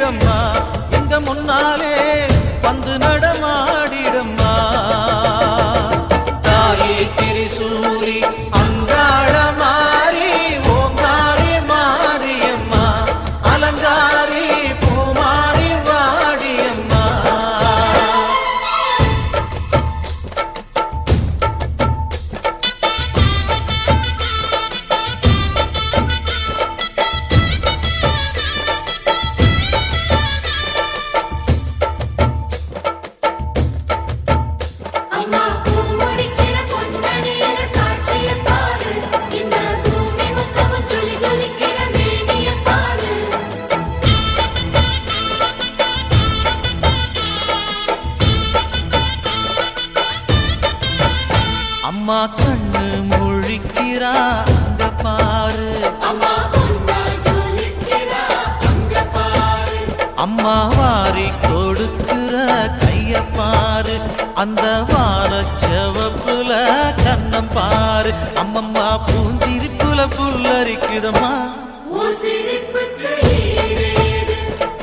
தேடிடம்மா எங்க முன்னாலே வந்து நடமாடிடம்மா தாயே திரிசூலி அங்காள மாறி ஓங்காரி மாரியம்மா அலங்காரி பூமாரி வாடியம்மா அம்மா கண்ணு முழிக்கிறா அங்க பாரு அம்மா வாரி கொடுக்கிற கைய பாரு அந்த வாரச்சவப்புல கண்ணம் பாரு அம்மம்மா பூஞ்சிரிப்புல புல்லரிக்குதம்மா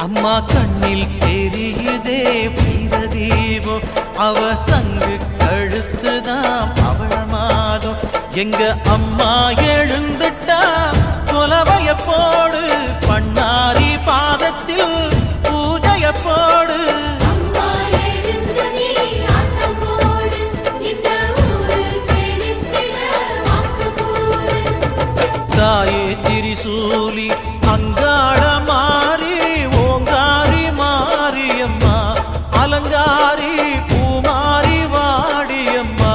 அம்மா கண்ணில் தெரியுதே வீரதீபம் அவ சங்கு கழுத்துதான் பவளமாதம் எங்க அம்மா எழுந்துட்டா கொலவைய போடு பண்ணாரி பாதத்தில் பூஜைய போடு தாயே திரிசூலி அங்காள மாறி ஓங்காரி மாரியம்மா அலங்காரி பூமாரி வாடியம்மா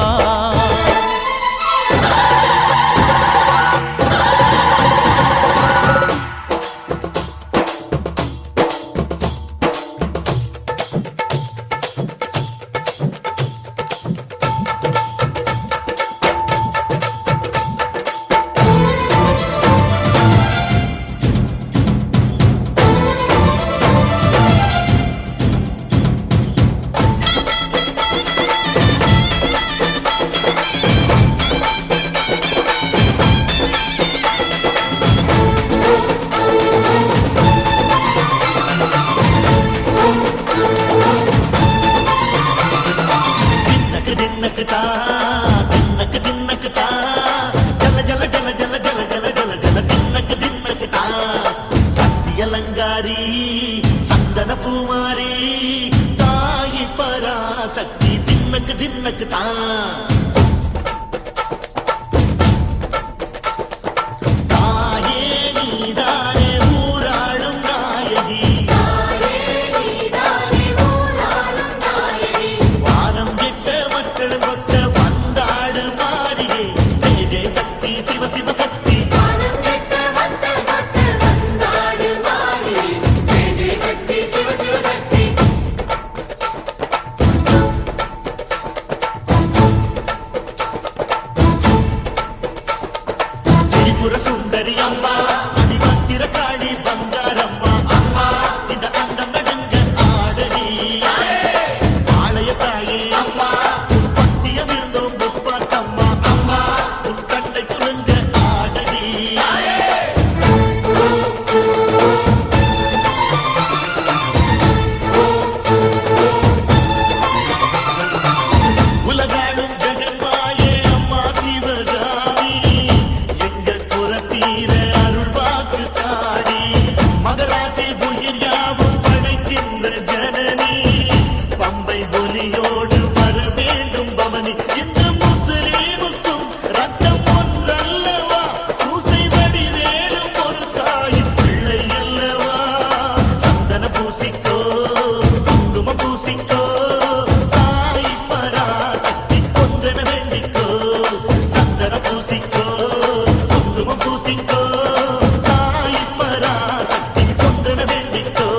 அலங்காரி சந்தன பூமாரி தாயி பராசக்தி தின்னக்கு தின்னக்கு தான் சுந்தரி அம்மா அதிபத்திர காளி பங்காரம்மா அம்மா இந்த அண்டம் நடுங்க ஆடடி ஆலய தாயே அம்மா உன் பத்திய விருந்தோம் முப்பாட்டம்மா அம்மா உன் கட்டை குலுங்க ஆடடி உலகாடும் ஜெகன்மாயே அம்மா சிவகாமி மகராசி உயிர் யாவும் படைக்கின்ற ஜனனி பம்பை ஒலியோடு வர வேண்டும் பவனி இந்த முஸ்லீமுக்கும் ரத்தம் ஒன்றல்லவா சூசை வடிவேலும் ஒரு தாயின் பிள்ளை அல்லவா சந்தன பூசிக்கோ குங்குமம் பூசிக்கோ தாய் பராசக்தி ஒன்றென வேண்டிக்கோ சந்தன பூசிக்கோ குங்குமம் பூசிக்கோ தாய் பராசக்தி ஒன்றென வேண்டிக்கோ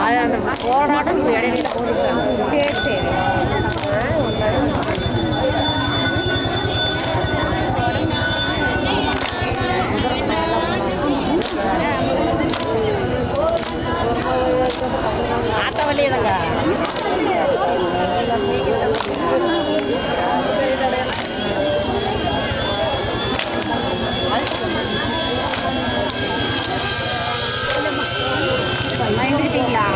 அது அந்த போராட்டம் இடையில போட்டுக்கிறாங்க. சரி சரி. ஆட்ட வழியே தாங்க. பயந்துட்டீங்களா?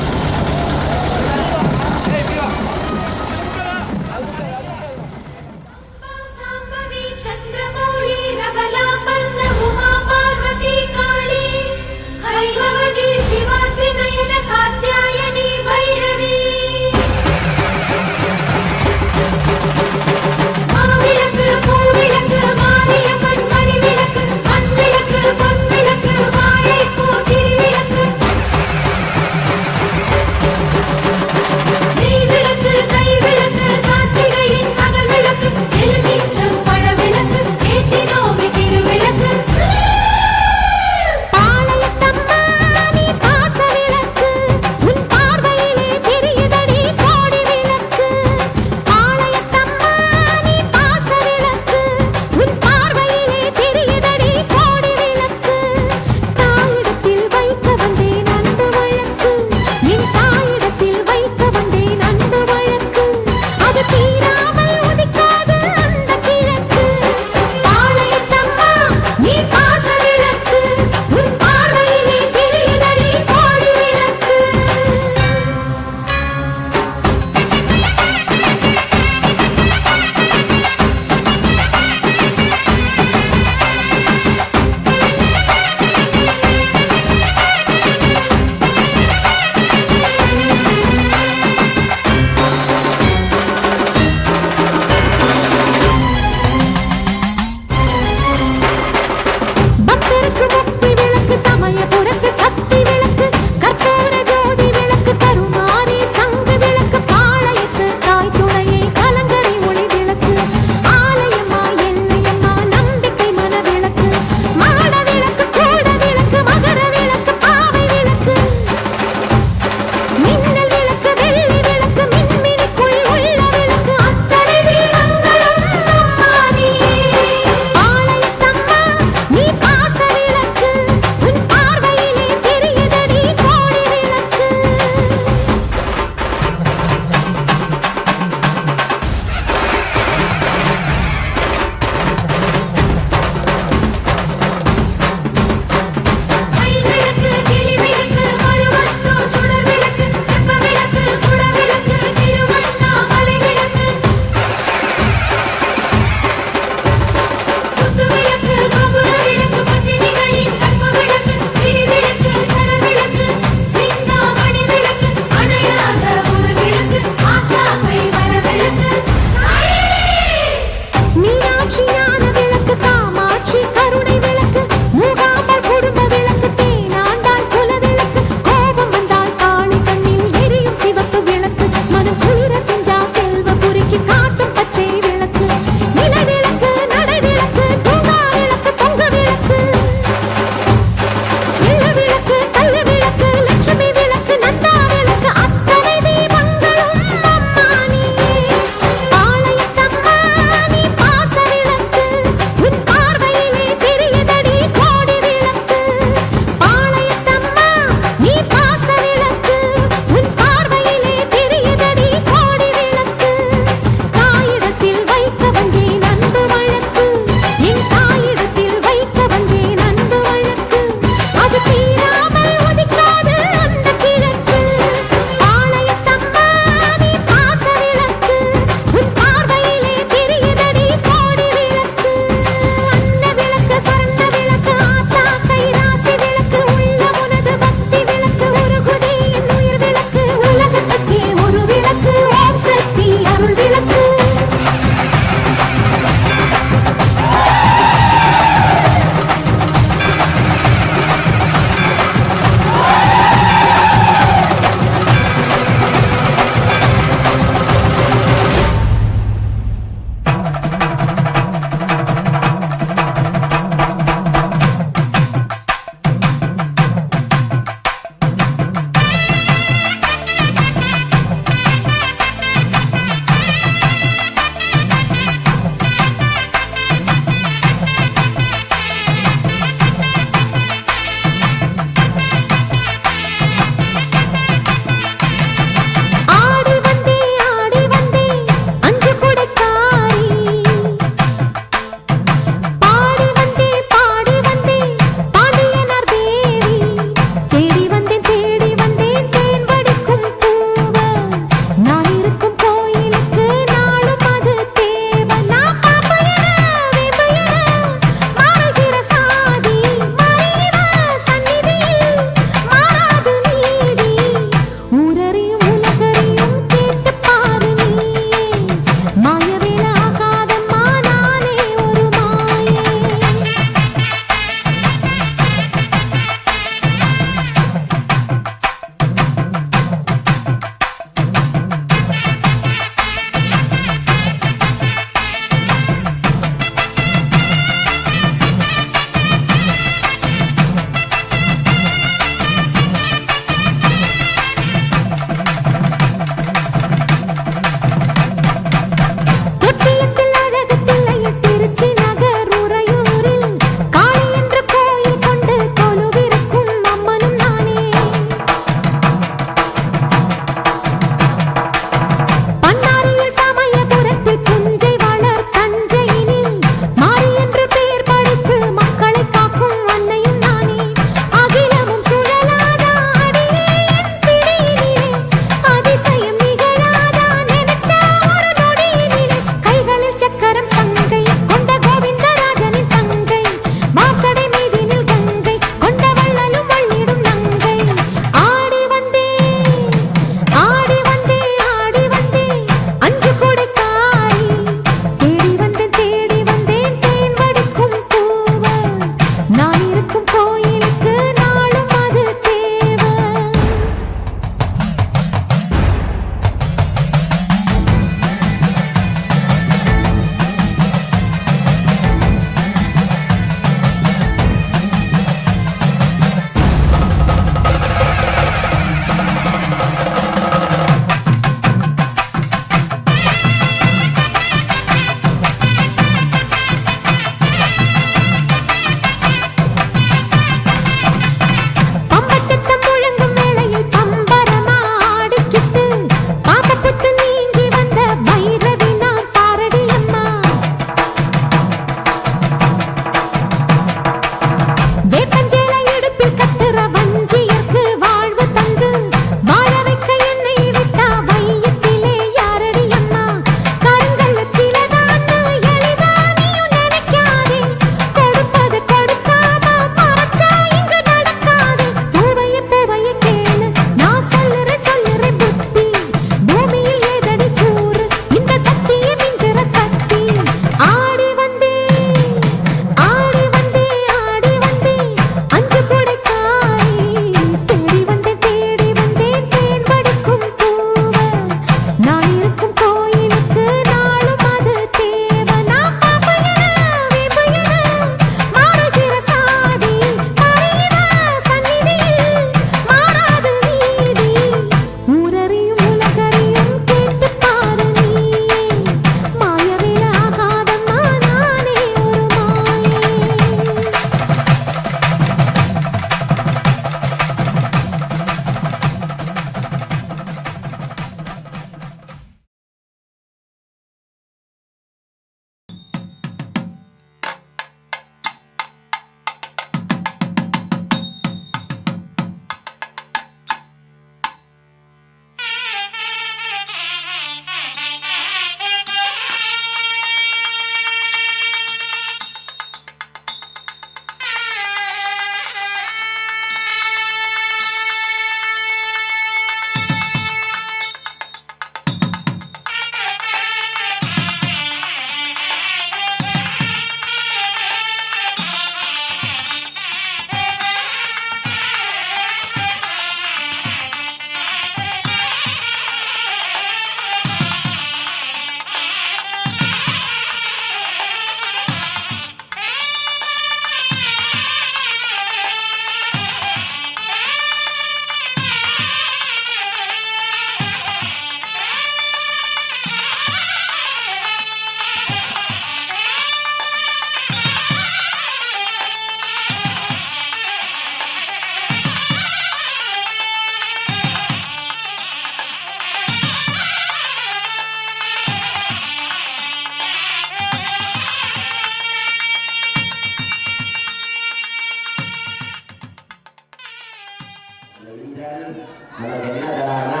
நமக்கு என்ன தரான்னா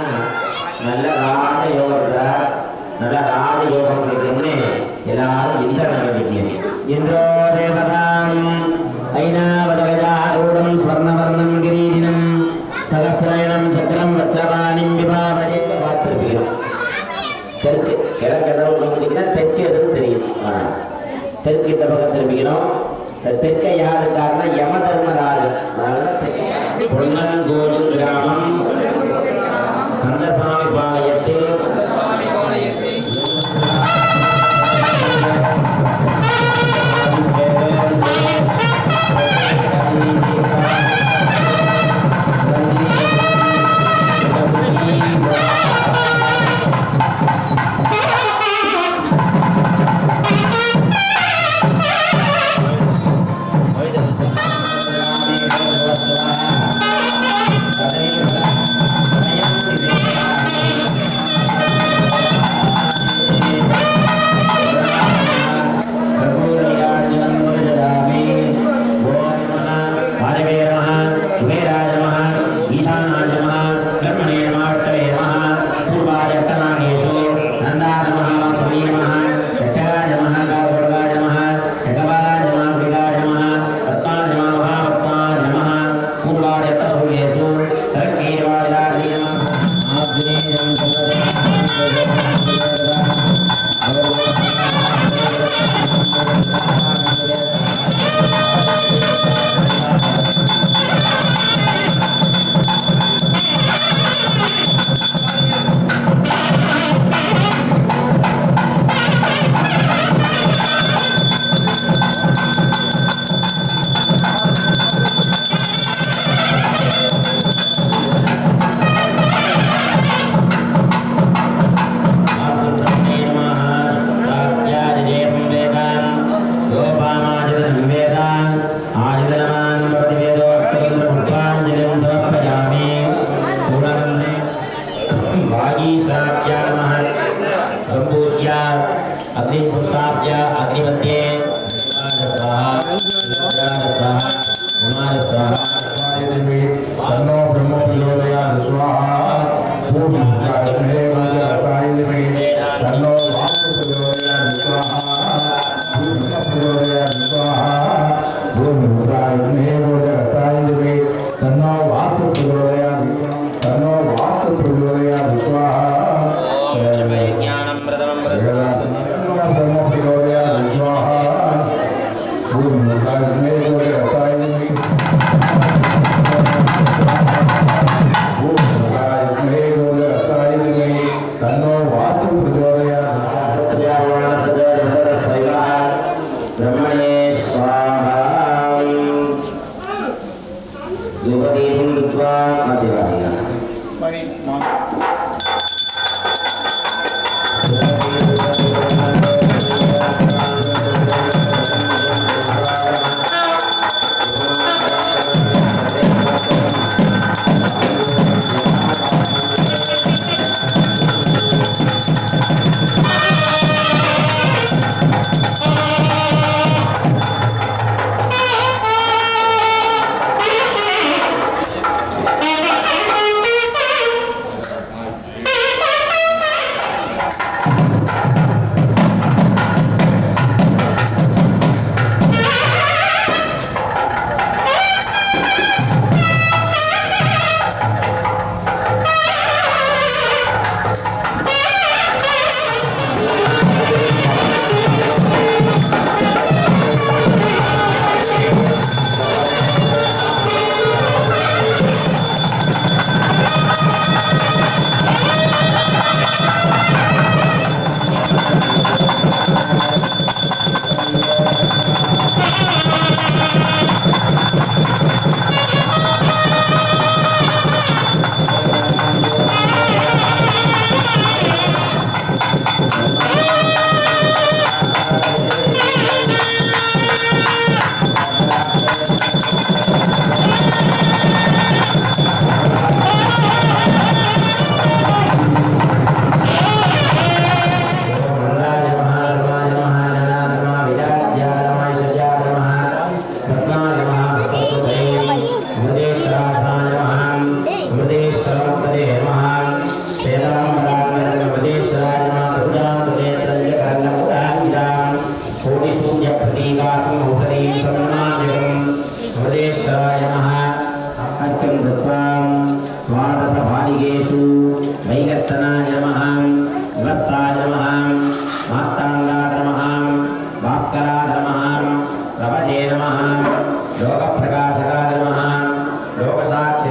நல்ல ராஜ யோகம் தரார். நல்ல ராஜ யோகம் கிடைக்கும்னு எல்லாரும் இந்திரனை வேண்டிக்கணும். இந்திரோ தேவதாம் ஐநாவதகஜாரூடம் ஸ்வர்ணவர்ணம் கிரீடினம் சகசிரயணம் சக்கரம் வச்சவாணிம் விபாவரே பார்த்திருக்கிறோம். தெற்கு கிழக்கு எதிர்ப்பு தெற்கு எதுன்னு தெரியும். தெற்கு இந்த பக்கம் திரும்பிக்கணும். தெற்கை யாருக்காருன்னா யம தர்மராஜு. பொன்னங்கோடு கிராமம் கந்தசாமி பாளையத்தில்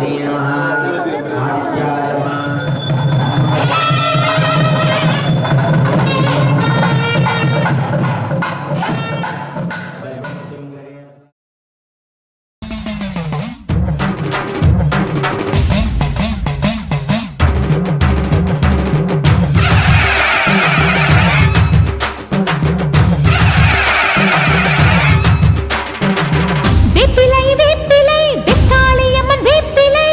ஆதித்யாய நமः ஆதித்யாய வேப்பிலை வேப்பிலை வெக்காளியம்மன் வேப்பிலை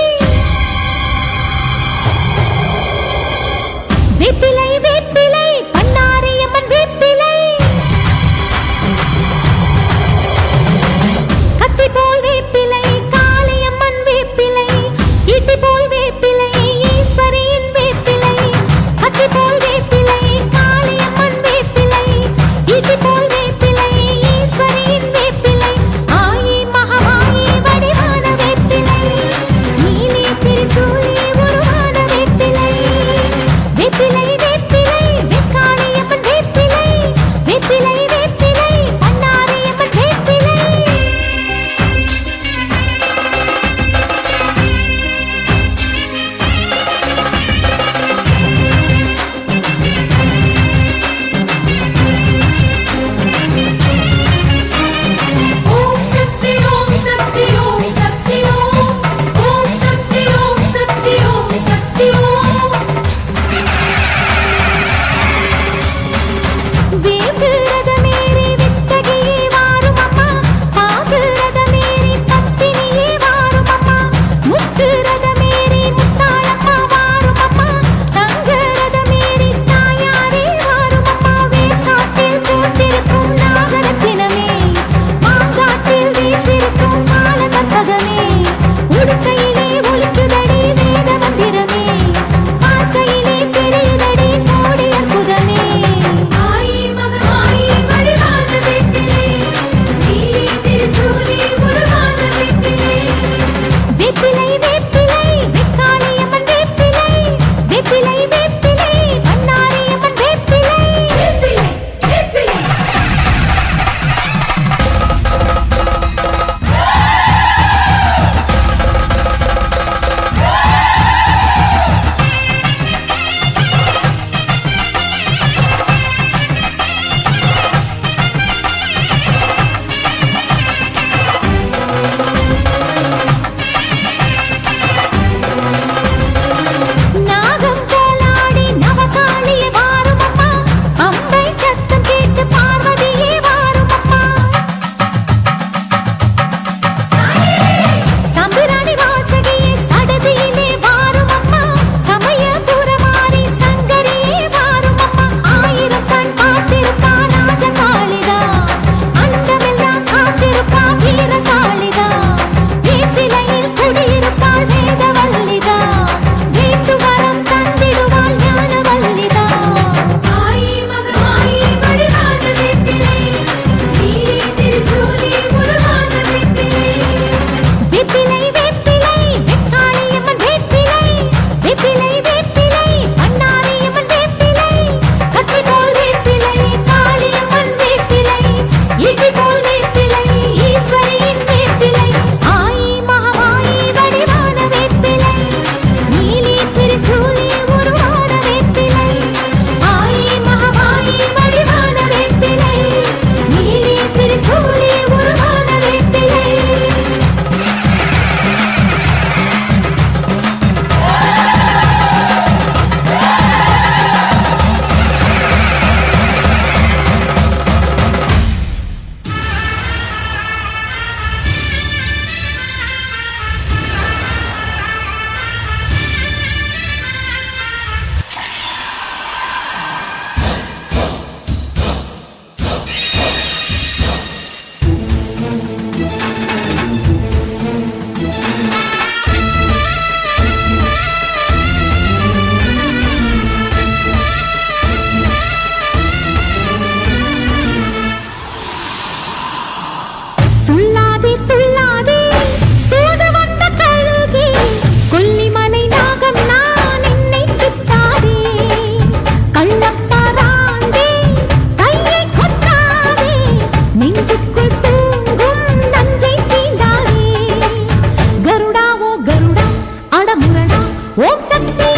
ஓம் சக்தி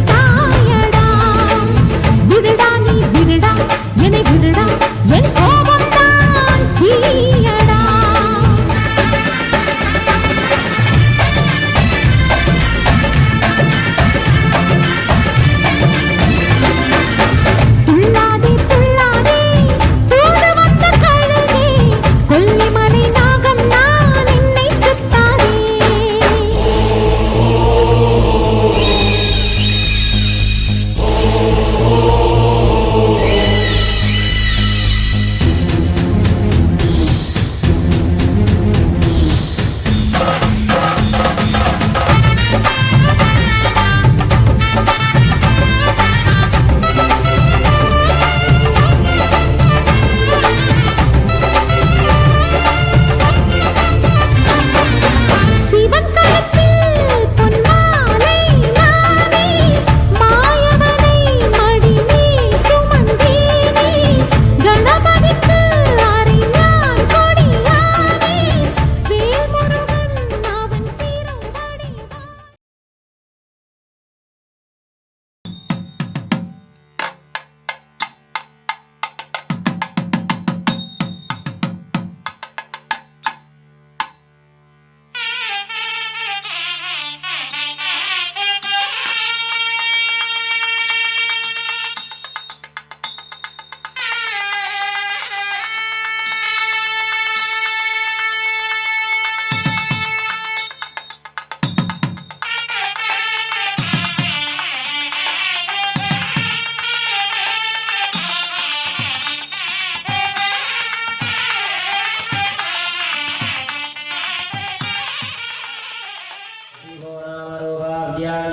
தாயடா விடுடா நீ விடுடா என்னை விடுடா என் கோபம் தான் தீயடா துள்ளாதே துள்ளாதே தூது வந்த கழுகே கொல்லிமலை நாகம் நான் என்னை சுத்தாதே சிவன் கழுத்தில் பொன்மாலை நானே மாயவனை மடிமேல் சுமந்தேனே கணபதிக்கு அறிஞான் கொடியானே வேல்முருகன் அவன் திருவடி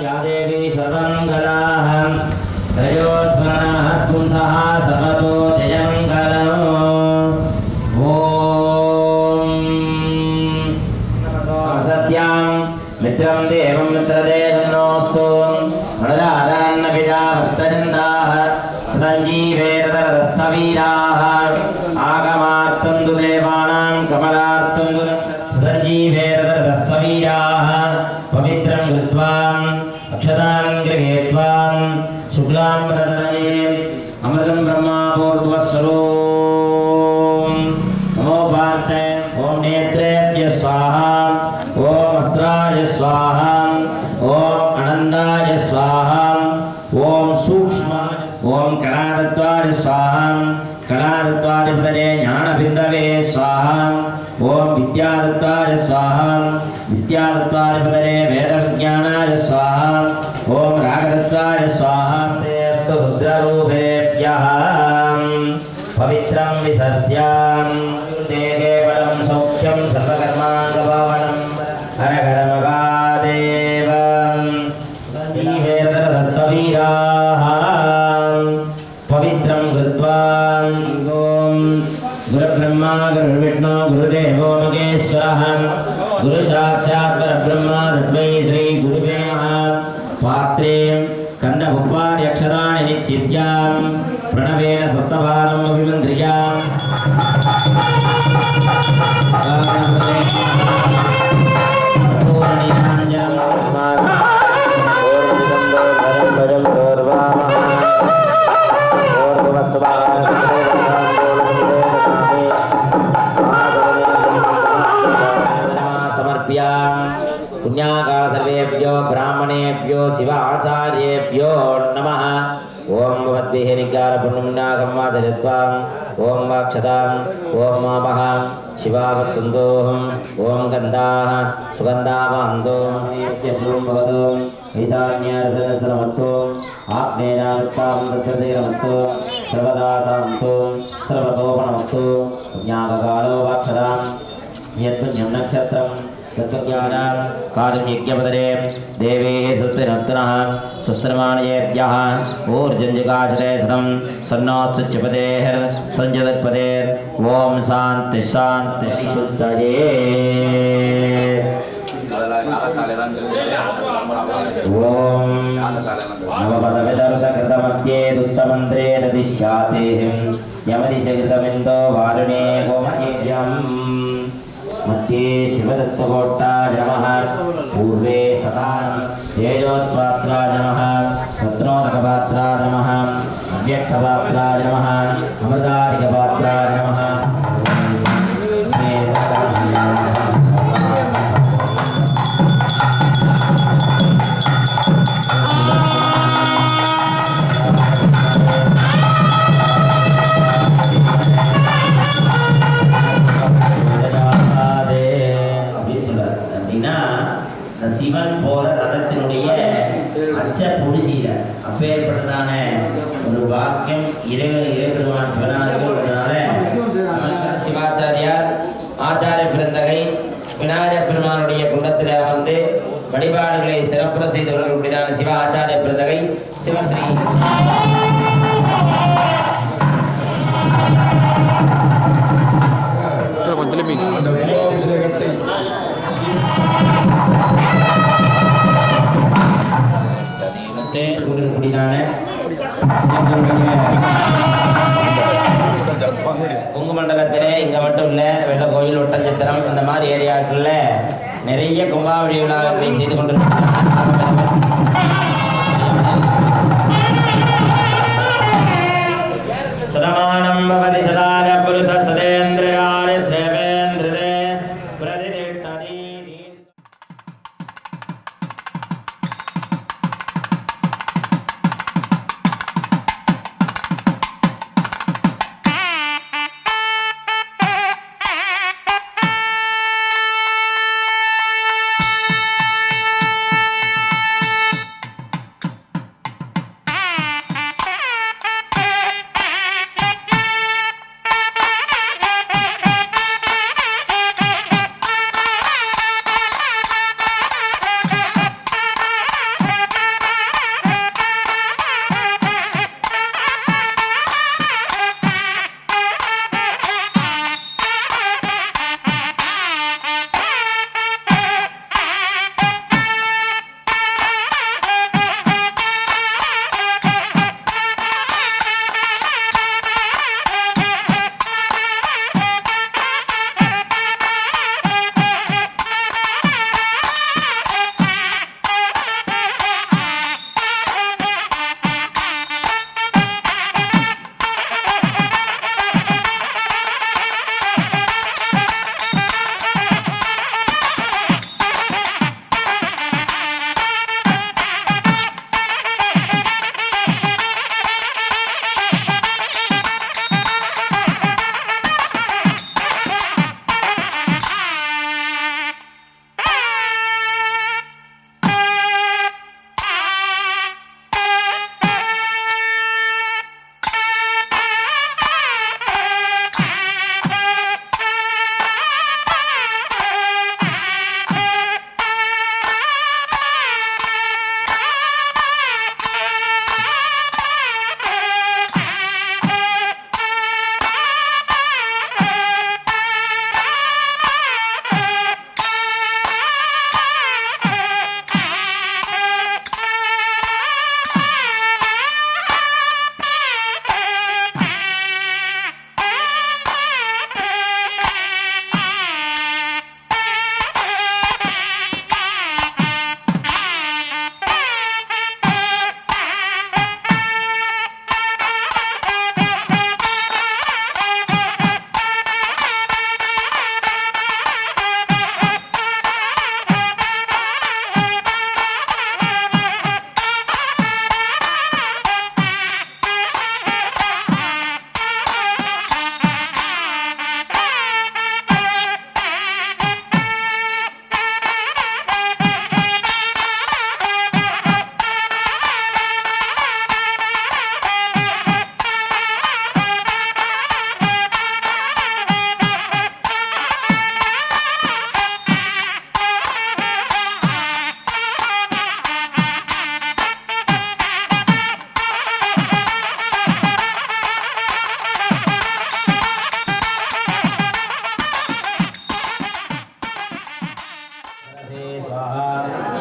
या देवी सर्वमङ्गलाः त्रयोस्मरणात् पुंसः सर्वतो जयमङ्गलम् ॐ सत्यां मित्रं देवं मित्रदे तन्नोऽस्तु मृदादान्नपिडाभक्तजन्दाः सतञ्जीवेरतरसवीराः आगमार्तन्तु देवानां कमलार्तन्तु सतञ्जीवेरतरसवीराः पवित्रं कृत्वा अक्षतां गृहीत्वा शुक्लां प्रददये अमृतं ब्रह्मा पूर्वस्वरूपं नमो पार्थे ॐ नेत्रेभ्यः स्वाहा ॐ अस्त्राय स्वाहा ॐ अनन्दाय स्वाहा ॐ सूक्ष्माय ॐ कलातत्त्वाय स्वाहा कलातत्त्वाधिपतये ज्ञानबिन्दवे स्वाहा ॐ विद्यादत्ताय स्वाहा विद्यादत्ताधिपतये वेदविज्ञानाय स्वाहा ॐ रागदत्ताय स्वाहा स्तेऽस्तु रुद्ररूपेभ्यः पवित्रं विसर्स्यां ते केवलं सौख्यं सर्वकर्माङ्गपावनं हर हर महादेव सवीराः पवित्रं कृत्वा गुरुब्रह्मा गुरुर्विष्णु गुरुदेवो महेश्वरः गुरुसाक्षात् परब्रह्म तस्मै श्री गुरुवे नमः पात्रे कन्दमुपार्यक्षराणि निक्षिप्यां प्रणवेन सप्तभारम् अभिमन्त्र्याम् पुण्याकाल सर्वेभ्यो ब्राह्मणेभ्यो शिव आचार्येभ्यो नमः ओम भगवद्भिः निज्ञानपुण्यनागम्माचरित्वाम् ओम वाक्षताम् ओम मापहां शिवावसुन्दोहम् ओम गन्धाः सुगन्धावान्दो भवतु ईशान्यारसनसरमत्तो आग्नेयावृत्तां तत्प्रदेरमत्तो सर्वदा शान्तो सर्वशोभनमत्तो पुण्याककालो वाक्षतां यत्पुण्यं नक्षत्रम् तत्त्वज्ञानां कारुण्यज्ञपदरे देवे सुस्तिरत्नः सुस्त्रमाणयेभ्यः ऊर्जञ्जकाशते शतं सन्नोश्चपदेः सञ्जदत्पदेर् ॐ शान्ति शान्ति शुद्धये ॐ नवपदविदर्दकृतमध्ये दुत्तमन्त्रे ददिश्याते यमदिशकृतमिन्दो वारुणे गोमयेभ्यम् मध्ये शिवदत्तकोट्टाय नमः पूर्वे सदासि तेजोत्पात्राय नमः रत्नोदकपात्राय नमः अव्यक्तपात्राय नमः अमृतादिकपात्राय नमः சிவன் போல ரதத்தினுடைய அச்ச பொடிசீர அப்பேற்பட்டதான ஒரு வாக்கியம் இறைவன் சிவனாருக்கு உள்ளதுனால சிவாச்சாரியார் ஆச்சாரிய பிறந்தகை விநாயகர் பெருமானுடைய குண்டத்தில் வந்து வழிபாடுகளை சிறப்புற செய்தவர்களுடையதான சிவ ஆச்சாரிய பிறந்தகை சிவஸ்ரீ கொங்கு மண்டலத்திலே இங்க மட்டும் இல்ல வெள்ள கோயில் ஒட்டஞ்சத்திரம் இந்த மாதிரி ஏரியாக்கள்ல நிறைய கும்பாவளி விழாக்களை செய்து கொண்டிருக்கிறாங்க. சதமானம் பவதி சதார புருஷ சதேந்திரயாரி சேவேந்திரதே பிரதிதிஷ்டதி.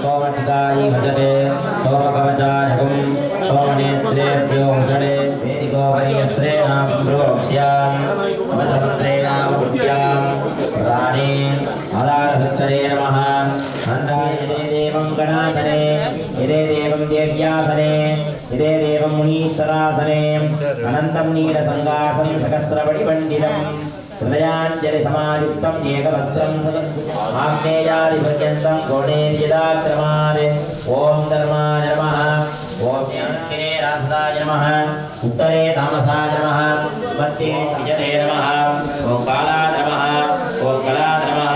सोमसितायि भजते सोमकवचायकं सोमनेत्रेभ्यो भजते वेदिको वैयस्रेणां प्रोक्ष्यां वज्रपत्रेणां पुट्यां प्राणे उत्तरे नमः अनन्ताय यदे देवं गणासने यदे देवं देव्यासने यदे देवं मुनीश्वरासने अनन्तं नीलसङ्गासं सहस्रपटिपण्डितम् हृदयाञ्जलिसमायुक्तम् एकवस्त्रं आग्नेयादिपर्यन्तं कोणेर्यदाक्रमात् ॐ धर्माय नमः ॐ ज्ञानकिने रासदाय नमः उत्तरे तामसाय नमः मध्ये विजये नमः ॐ कालाय नमः ॐ कलाय नमः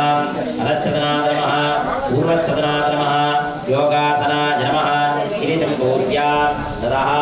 अनच्छदनाय नमः पूर्वच्छदनाय नमः योगासनाय नमः इति सम्पूज्य ततः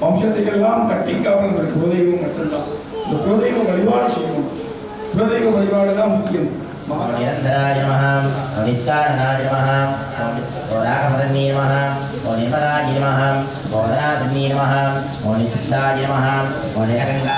வம்சத்தையெல்லாம் கட்டி காப்பது குலதெய்வம் மட்டும்தான். இந்த குலதெய்வ வழிபாடு செய்யணும். குலதெய்வ வழிபாடு தான் முக்கியம். நிரந்தராய நமஹ நிஸ்காரணாய நமஹ ஓராகமதன்யே நமஹ ஓநிர்மலாய நமஹ ஓதனாசன்யே நமஹ ஓநிசித்தாய நமஹ ஓநிரகங்கா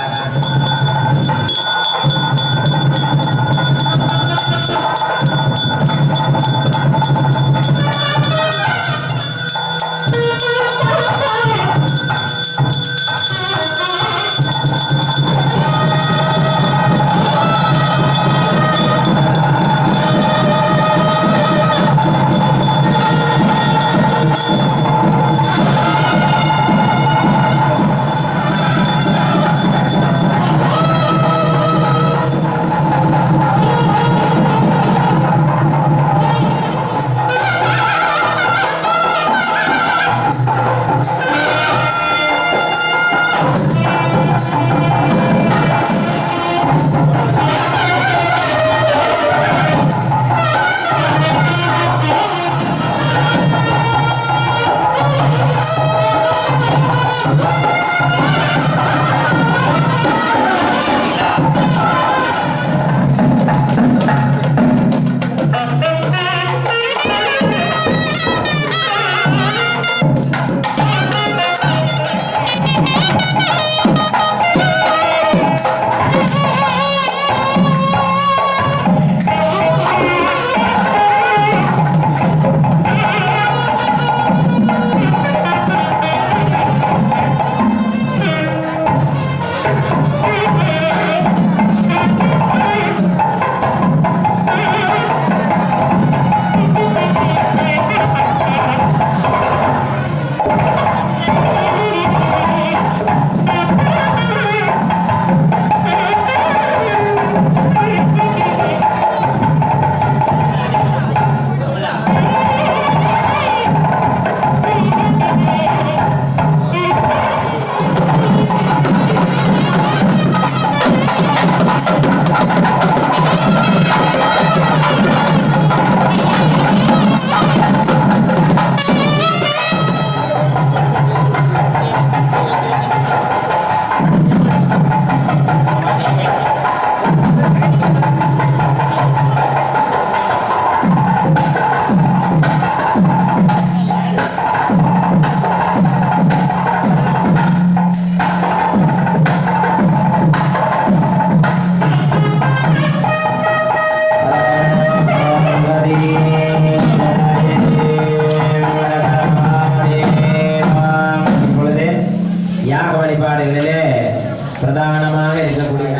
பிரதானமாக இருக்கக்கூடிய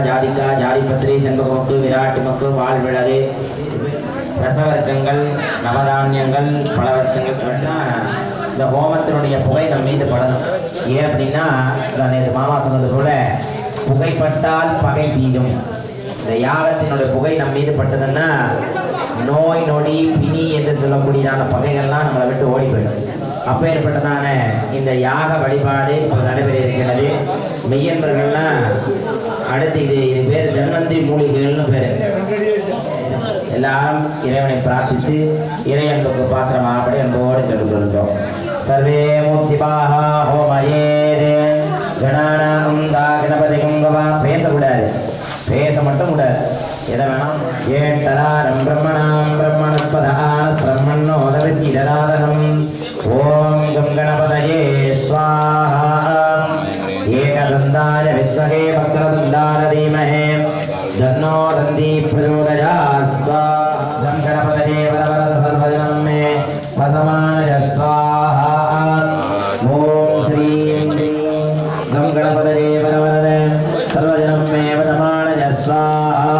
ஜாதிக்கா ஜாதிபத்திரி செண்பகமுக்கு விராட்டு மக்கு வாழ்விழது ரசவர்க்கங்கள் நவதானியங்கள் பல வர்க்கங்கள் இந்த ஹோமத்தினுடைய புகை நம்ம மீது படணும். ஏன் அப்படின்னா நேற்று மாமா சொன்னது போல புகைப்பட்டால் பகை தீரும். இந்த யாகத்தினுடைய புகை நம்ம மீது பட்டதுன்னா நோய் நொடி பிணி என்று சொல்லக்கூடியதான பகைகள்லாம் நம்மளை விட்டு ஓடி போயிடும். அப்பேற்பட்டதான இந்த யாக வழிபாடு இப்போ நடைபெற இருக்கிறது. மெய்யன்பர்கள்லாம் அடுத்து இது பேர் தன்வந்திரி மூலிகைகள்னு பேர். எல்லாரும் இறைவனை பிரார்த்தித்து இறையன்புக்கு பாத்திரமாகப்படி அன்போடு கேட்டுக்கொள்கிறோம். சர்வே மூர்த்திபாக ஹோமயேரே கணானாம் கணபதி குங்கவா. பேசக்கூடாது, பேச மட்டும் கூடாது. எதை வேணாம் ஏட்டலாரம் பிரம்மணாம் பிரம்மணத்பதான சிரமண்ணோதவிசீடராதனம். ஓம் கம் கணபதயே ஸ்வாஹா. ஏகதந்தாய வித்மகே வக்ரதுண்டாய தீமஹே தன்னோ தந்தி பிரச்சோதயாத். ஸ்வாஹா. கணபதயே வரவரத சர்வஜனம் மே வசமானய ஸ்வாஹா. ஓம் ஸ்ரீம் கம் கணபதயே வரவரத சர்வஜனம் மே வசமானய ஸ்வாஹா.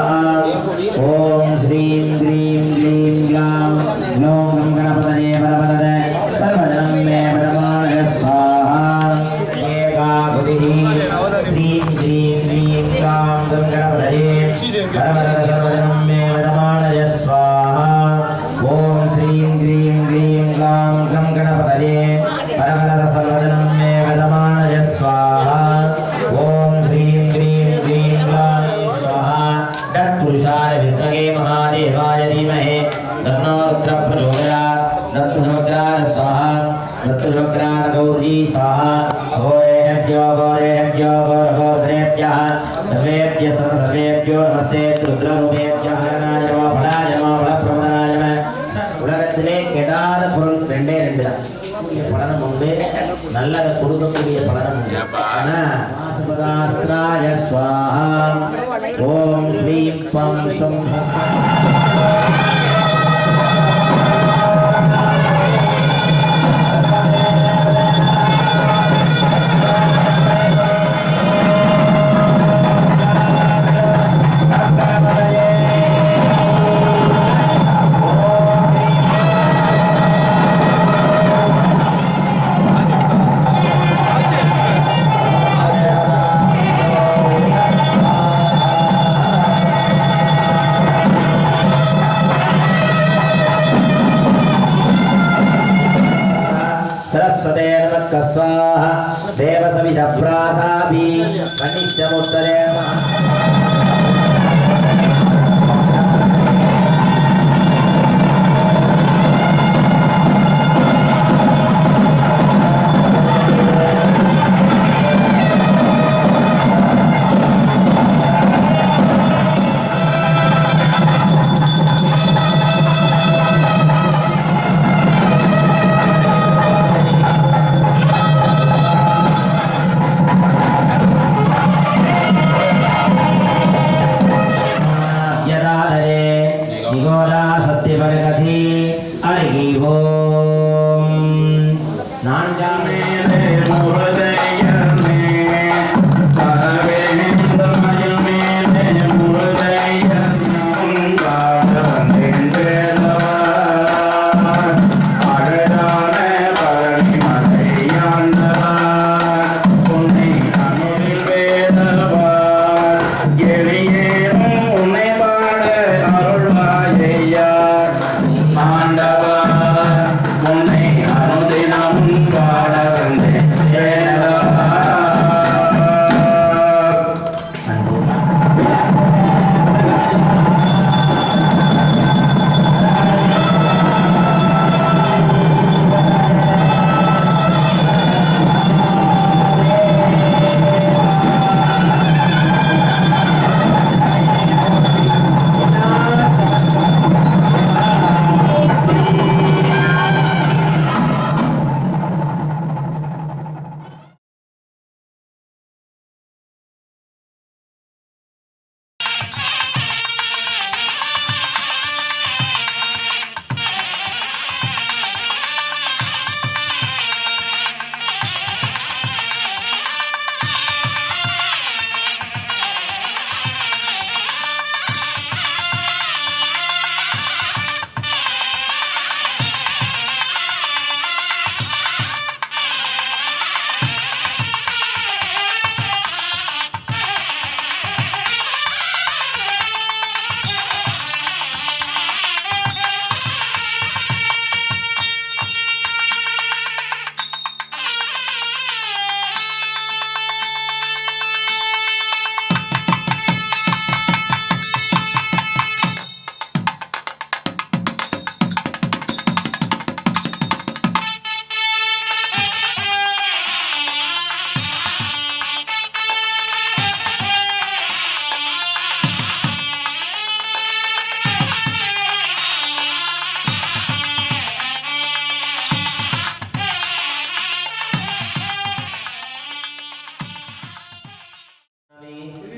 ஓம் ஸ்ரீம் க்ரீம் க்ளீம் க்ளாம் க்ளோம் கம் கணபதயே வரவரத சர்வஜனம் மே வசமானய ஸ்வாஹா. ஏகாபதிஹி ஸ்ரீம் க்ரீம் க்ளீம் க்ளாம் கம் கணபதயே வரவரத சர்வஜனம் மே வசமானய ஸ்வாஹா. ஓம் ஸ்ரீம் க்ரீம் க்ளீம் க்ளாம் கம் கணபதயே வரவரத சர்வஜனம் மே வசமானய ஸ்வாஹா. ஓம் ஸ்ரீம் க்ரீம் க்ளீம் க்ளாம் ஸ்வாஹா. தத்புருஷாய வித்மகே மகாதேவாய தீமஹி தன்னோ ருத்ர பிரச்சோதயாத். தத்புருஷோக்ராய ஸ்வாஹா. தத்புருஷோக்ராய கௌரி ஸ்வாஹா. அகோரேभ्यो गौरेभ्यो गौरगोत्रेभ्यः सर्वेभ्यः सर्वेभ्यो नमस्ते. ருத்ரரூபேभ्यः ஹரணாய நமः பலாய நமः பலப்பிரமணாய நமः. உலகத்திலே கெடாத பொருள் ரெண்டே ரெண்டு தான். பலனும் உண்டு, நல்லதை கொடுக்கக்கூடிய பலனும் உண்டு. ஆனாஸ்பதாஸ்திராய ஸ்வாஹா. ஓம் ஸ்ரீம் பம் சம் सरस्वते नमः स्वाहा. देवसविधप्रासाभि कनिष्ठमुत्तरे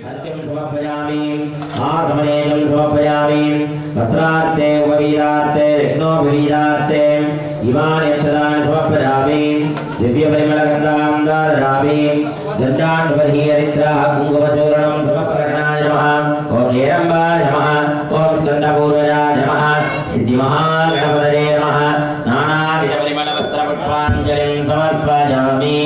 अर्घ्यं समर्पयामि आसमनेयं समर्पयामि वस्त्रार्थे उपवीरार्थे रत्नोपवीरार्थे इमानि अक्षतानि समर्पयामि दिव्यपरिमलगन्धां धारयामि गन्धान्वहि हरिद्रा कुङ्कुमचूर्णं समर्पयामि नमः ॐ निरम्बाय नमः ॐ स्कन्दपूर्वजाय नमः सिद्धिमहागणपतये नमः नानाविधपरिमलपत्रपुष्पाञ्जलिं समर्पयामि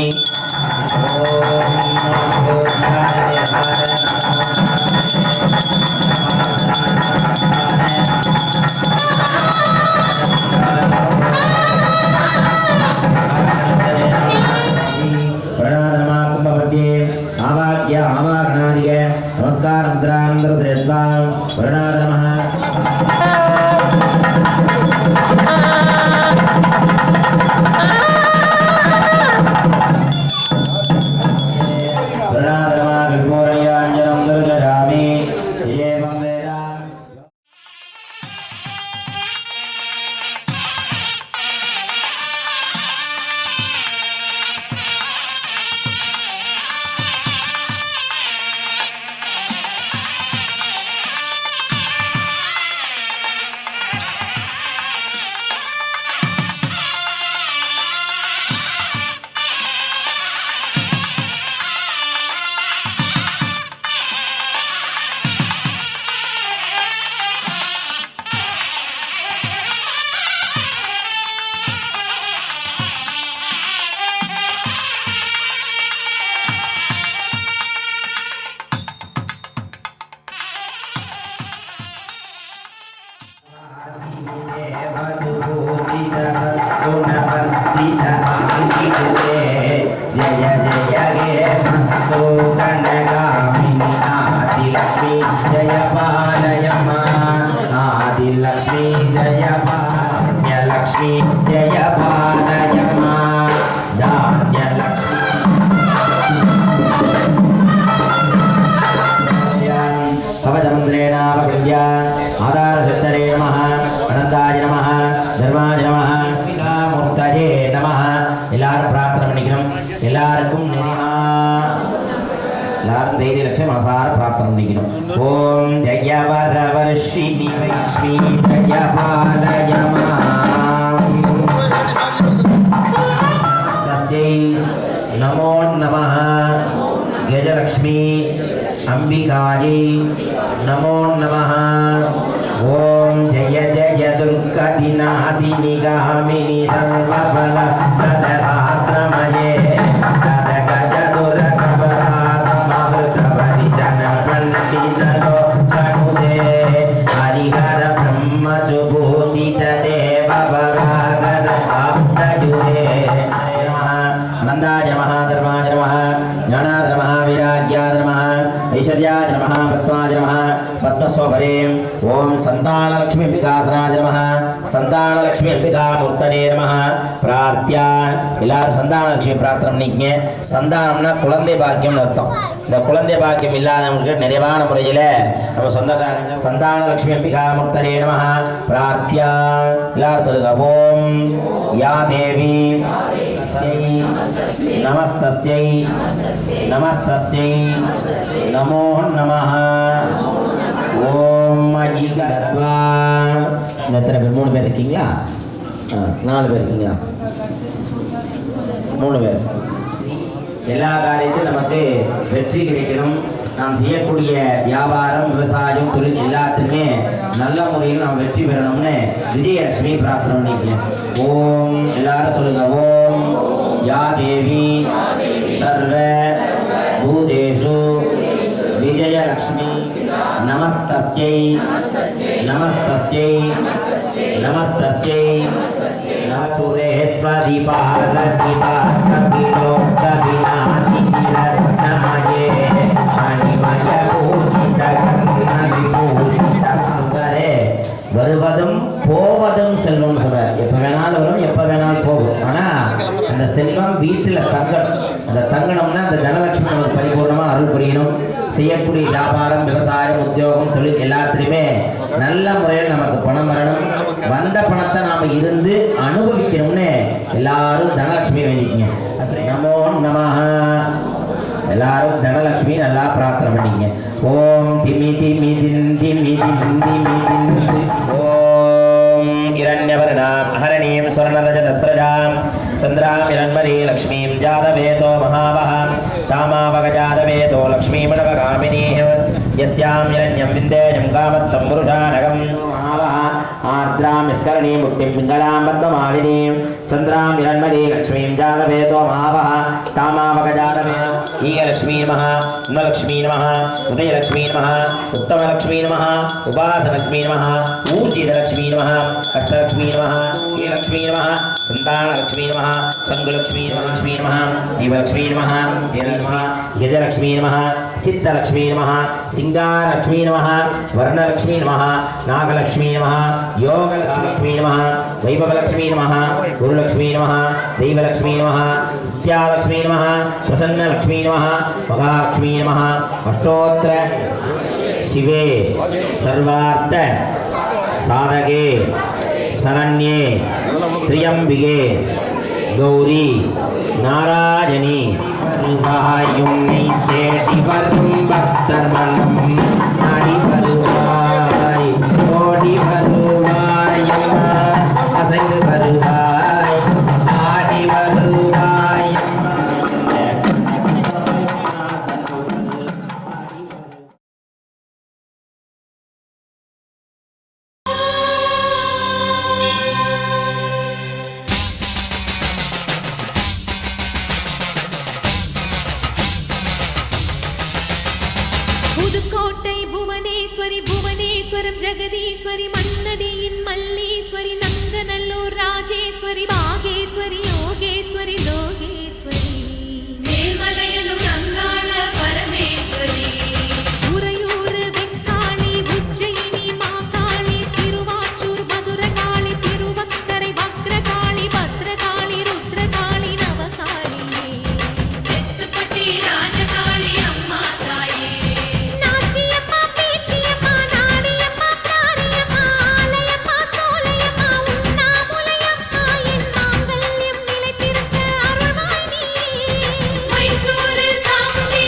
नमस्कार आदिलक्ष्मी जय भाग्यलक्ष्मी जय पालयमा धान्यलक्ष्मी भवतमन्त्रेणापविद्या आधारशक्तरे नमः अनन्ताय नमः धर्माय नमः मूर्तये नमः எல்லாரும் பிரார்த்தனை பண்ணிக்கிறோம் எல்லாருக்கும் எல்லாரும் தைரிய லட்சம் மனசார பிரார்த்தனை பண்ணிக்கணும் ஓம் ஜெய வரவர்ஷினி லக்ஷ்மி ஜெய பாலயமா தஸ்யை நமோ நமः கஜலக்ஷ்மி அம்பிகாயை நமோ நமः ஓம் ஜெய ஜெய துர்கா விநாசினி காமினி சர்வபல பிரத சஹஸ்ரமயே பிரத கஜ துர்கபரா சமவிருத பரிஜன பண்டிதலோ கணுதே ஹரிஹர பிரம்ம சுபூஜித தேவ பராகர ஆப்தயுதே நந்தாய நமः धर्माय नमः ज्ञानाय नमः वैराग्याय नमः ऐश्वर्याय नमः पद्माय नमः पद्मस्वभरे ओम संतानलक्ष्मी अंबिकासनाय नमः संतानलक्ष्मी अंबिका मूर्तने नमः प्रार्थ्या எல்லாரும் சந்தானலட்சுமி பிரார்த்தனை பண்ணிக்கங்க சந்தானம்னா குழந்தை பாக்கியம்னு அர்த்தம் இந்த குழந்தை பாக்கியம் இல்லாதவங்களுக்கு நிறைவான முறையில் நம்ம சொந்தக்காரங்க சந்தானலட்சுமி அம்பிகா மூர்த்தனே நமः பிரார்த்தியா எல்லாரும் சொல்லுங்க ஓம் யா தேவி ஸ்யை நமஸ்தஸ்யை நமஸ்தஸ்யை நமோ நமः ஓம் மயிகத்வா எத்தனை பேர் 3 பேர் இருக்கீங்களா 4 பேர் இருக்கீங்களா 3 பேர் எல்லா காரியத்திலும் நமக்கு வெற்றி கிடைக்கணும் நாம் செய்யக்கூடிய வியாபாரம் விவசாயம் தொழில் எல்லாத்துக்குமே நல்ல முறையில் நாம் வெற்றி பெறணும்னு விஜயலட்சுமி பிரார்த்தனை பண்ணிக்கேன் ஓம் எல்லாரும் சொல்லுங்க ஓம் யா தேவி சர்வ பூதேஷு விஜயலட்சுமி நமஸ்தஸ்யை நமஸ்தஸ்யை நமஸ்தஸ்யை வருவதும் போவதும் செல்வம் சொல்றார் எப்ப வேணாலும் வரும் எப்ப வேணாலும் போகும் ஆனா அந்த செல்வம் வீட்டுல தங்கணும் அந்த தங்கணும்னா அந்த தனலட்சுமி நமக்கு பரிபூர்ணமா அருள் புரியணும் செய்யக்கூடிய வியாபாரம் விவசாயம் உத்தியோகம் தொழில் எல்லாத்திலுமே நல்ல முறையில் நமக்கு பணம் வரணும் வந்த பணத்தை நாம இருந்து அனுபவிக்கணும்னு எல்லாரும் தனலட்சுமி வேண்டிக்கங்க நமோ நமः எல்லா எல்லாரும் தனலட்சுமி நல்லா பிரார்த்தனை பண்ணிங்க. ஓம் திமி திமி தின் திமி தின் திமி தின். ஓம் இரண்யவர்ணாம் ஹரணீம் ஸ்வர்ணரஜதஸ்ரஜாம் சந்திராம் இரண்மரீ லக்ஷ்மீம் ஜாதவேதோ மகாவஹாம் தாமாவகஜாதவேதோ லக்ஷ்மீமணவகாமினீஹ யஸ்யாம் இரண்யம் விந்தேயம் காமத்தம் புருஷானகம் ஆர்द्रां विस्करणीं मुक्तिं पिङ्गलां पद्ममालिनीं चन्द्रां हिरण्मयीं लक्ष्मीं जातवेदो महावः तामावगजातवे ईयलक्ष्मी नमः नलक्ष्मी नमः उदयलक्ष्मी नमः उत्तमलक्ष्मी नमः उपासलक्ष्मी नमः ऊर्जितलक्ष्मी नमः अष्टलक्ष्मी नमः श्रीलक्ष्मी नमः सन्तानलक्ष्मी नमः संगलक्ष्मी नमः लक्ष्मी नमः जीवलक्ष्मी नमः गजलक्ष्मी नमः सिद्धलक्ष्मी नमः सिंगारलक्ष्मी नमः वर्णलक्ष्मी नमः नागलक्ष्मी नमः योगलक्ष्मी नमः वैभवलक्ष्मी नमः गुरुलक्ष्मी नमः दैवलक्ष्मी नमः सत्यालक्ष्मी नमः प्रसन्नलक्ष्मी नमः महालक्ष्मी नमः अष्टोत्तर शिवे सर्वार्थ साधके शरण्ये त्र्यंबिके गौरी नारायणी வருவாயுன்னை தேடி வரும் பக்தர் மனம் நாடி வருவாய் ஓடி வருவாய் அம்மா அசைந்து வருவாய் ஆடி வருவாய் அம்மா. புதுக்கோட்டை புவனேஸ்வரி புவனேஸ்வரம் ஜெகதீஸ்வரி மன்னடியின் மல்லீஸ்வரி நங்கநல்லூர் ராஜேஸ்வரி பாகேஸ்வரி யோகேஸ்வரி லோகேஸ்வரி மேல்மலையனூர் அங்காள பரமேஸ்வரி உறையூர் வெக்காளி உஜ்ஜயினி மாகாளி சிறுவாச்சூர் மதுரகாளி திருவக்கரை வக்ரகாளி பத்ரகாளி ருத்ரகாளி நவகாளி தெத்துப்பட்டி ராஜகாளி அம்மா தாயே நாச்சியம்மா பேச்சியம்மா நாடியம்மா பிராரியம்மா ஆலயம்மா சோலையம்மா உண்ணாமுலையம்மா என் மாங்கல்யம் நிலைத்திருக்க அருள்வாய் நீ மைசூரு சாமுண்டி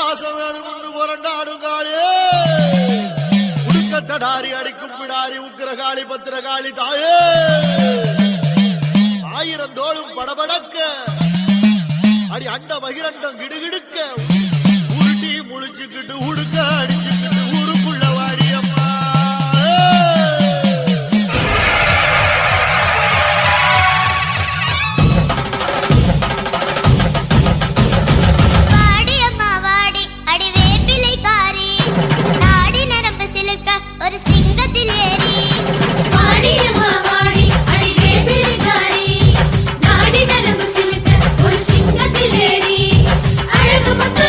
பாசம் வேணும்னு புரண்டாடுங்காளே உடுக்கத்தடாரி அடிக்கும் பிடாரி உக்கிரகாளி பத்திரகாளி தாயே ஆயிரம் தோளும் படபடக்க அடி அண்ட மகிரண்டம் கிடுகிடுக்க உருட்டி முழிச்சுக்கிட்டு உடுக்க அடிச்சுக்கிட்டு ஊருக்குள்ள வாடியம்மா வாடியம்மா வாடி அடி வேப்பிலைக்காரி நாடி நரம்பு சிலிர்க்க ஒரு சிங்கத்தில் ஏறி வாடியம்மா வாடி அடி வேப்பிலைக்காரி நாடி நரம்பு சிலுக்க ஒரு சிங்கத்தில் ஏறி அழகு முத்து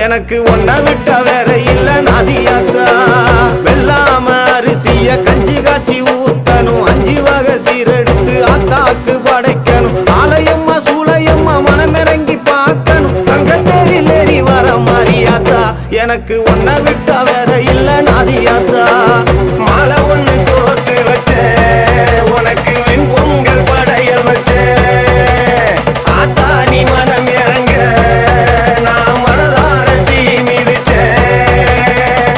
எனக்கு ஒன்ன விட்ட வேற இல்ல நதியாத்தா வெள்ளாம அரிசிய கஞ்சி காய்ச்சி ஊத்தணும் 5 வகை சீரெடுத்து ஆத்தாக்கு படைக்கணும் ஆலயம்மா சூளையம்மா மனமிறங்கி பார்க்கணும் தங்கத்தேரிலேறி வர மாரியாத்தா எனக்கு ஒன்ன விட்ட வேற இல்ல நதியாத்தா மாலை ஒண்ணு கோத்து வச்சேன் உனக்கு வெண்பொங்கல் படையல் வச்சேன் ஆத்தா நீ மனம் இறங்க நான் மனதார தீ மிதிச்சேன்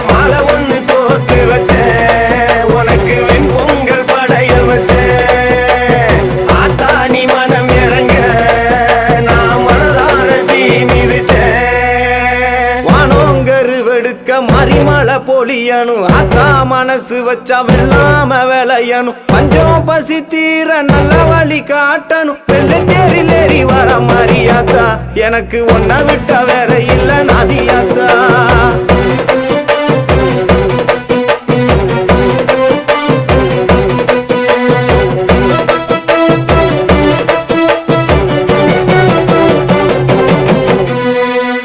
மாலை ஒண்ணு கோத்து வச்சேன் உனக்கு வெண்பொங்கல் படையல் வச்சேன் ஆத்தா நீ மனம் இறங்க நான் மனதார தீ மிதிச்சேன் வானோங்கரு வெடுக்க மறிமலை பொழியணும் ஆத்தா மனசு வச்சா வெள்ளாம விளையணும் பஞ்சம் பசி தீர நல்ல வழி காட்டணும் வெள்ளை தேரிலேறி வர மாரியாத்தா எனக்கு ஒன்ன விட்ட வேற இல்ல நதியாத்தா